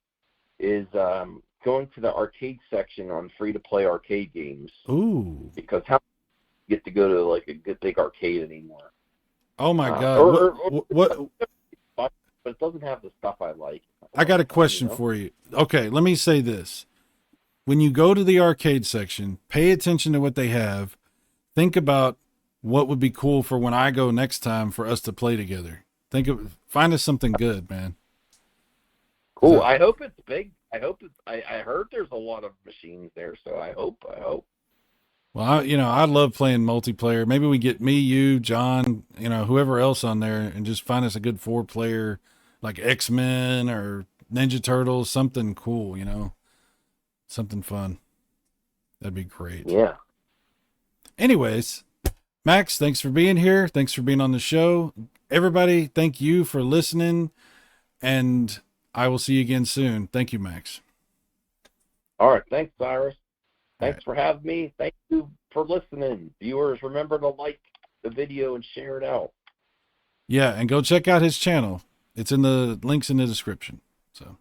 is going to the arcade section on free-to-play arcade games. Ooh. Because how you get to go to like a good big arcade anymore? Oh my God! What? But it doesn't have the stuff I like. I got a question for you. Okay, let me say this: when you go to the arcade section, pay attention to what they have. Think about what would be cool for when I go next time for us to play together. Find us something good, man. Cool. I hope it's big. I heard there's a lot of machines there, so I hope. Well, I love playing multiplayer. Maybe we get me, you, John, whoever else on there, and just find us a good 4-player, like X-Men or Ninja Turtles, something cool, something fun. That'd be great. Yeah. Anyways, Max, thanks for being here. Thanks for being on the show. Everybody, thank you for listening, and I will see you again soon. Thank you, Max. All right. Thanks, Cyrus. Thanks for having me. Thank you for listening. Viewers, remember to like the video and share it out. Yeah, and go check out his channel. It's in the links in the description. So,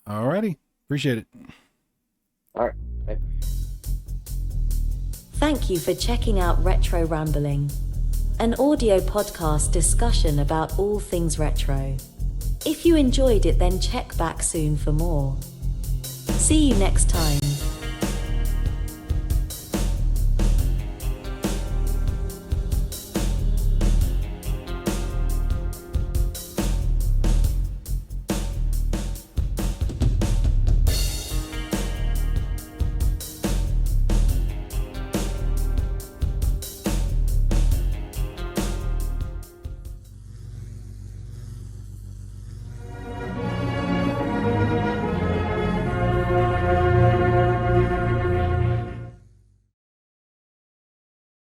all righty. Appreciate it. All right. Thanks. Thank you for checking out Retro Rambling, an audio podcast discussion about all things retro. If you enjoyed it, then check back soon for more. See you next time.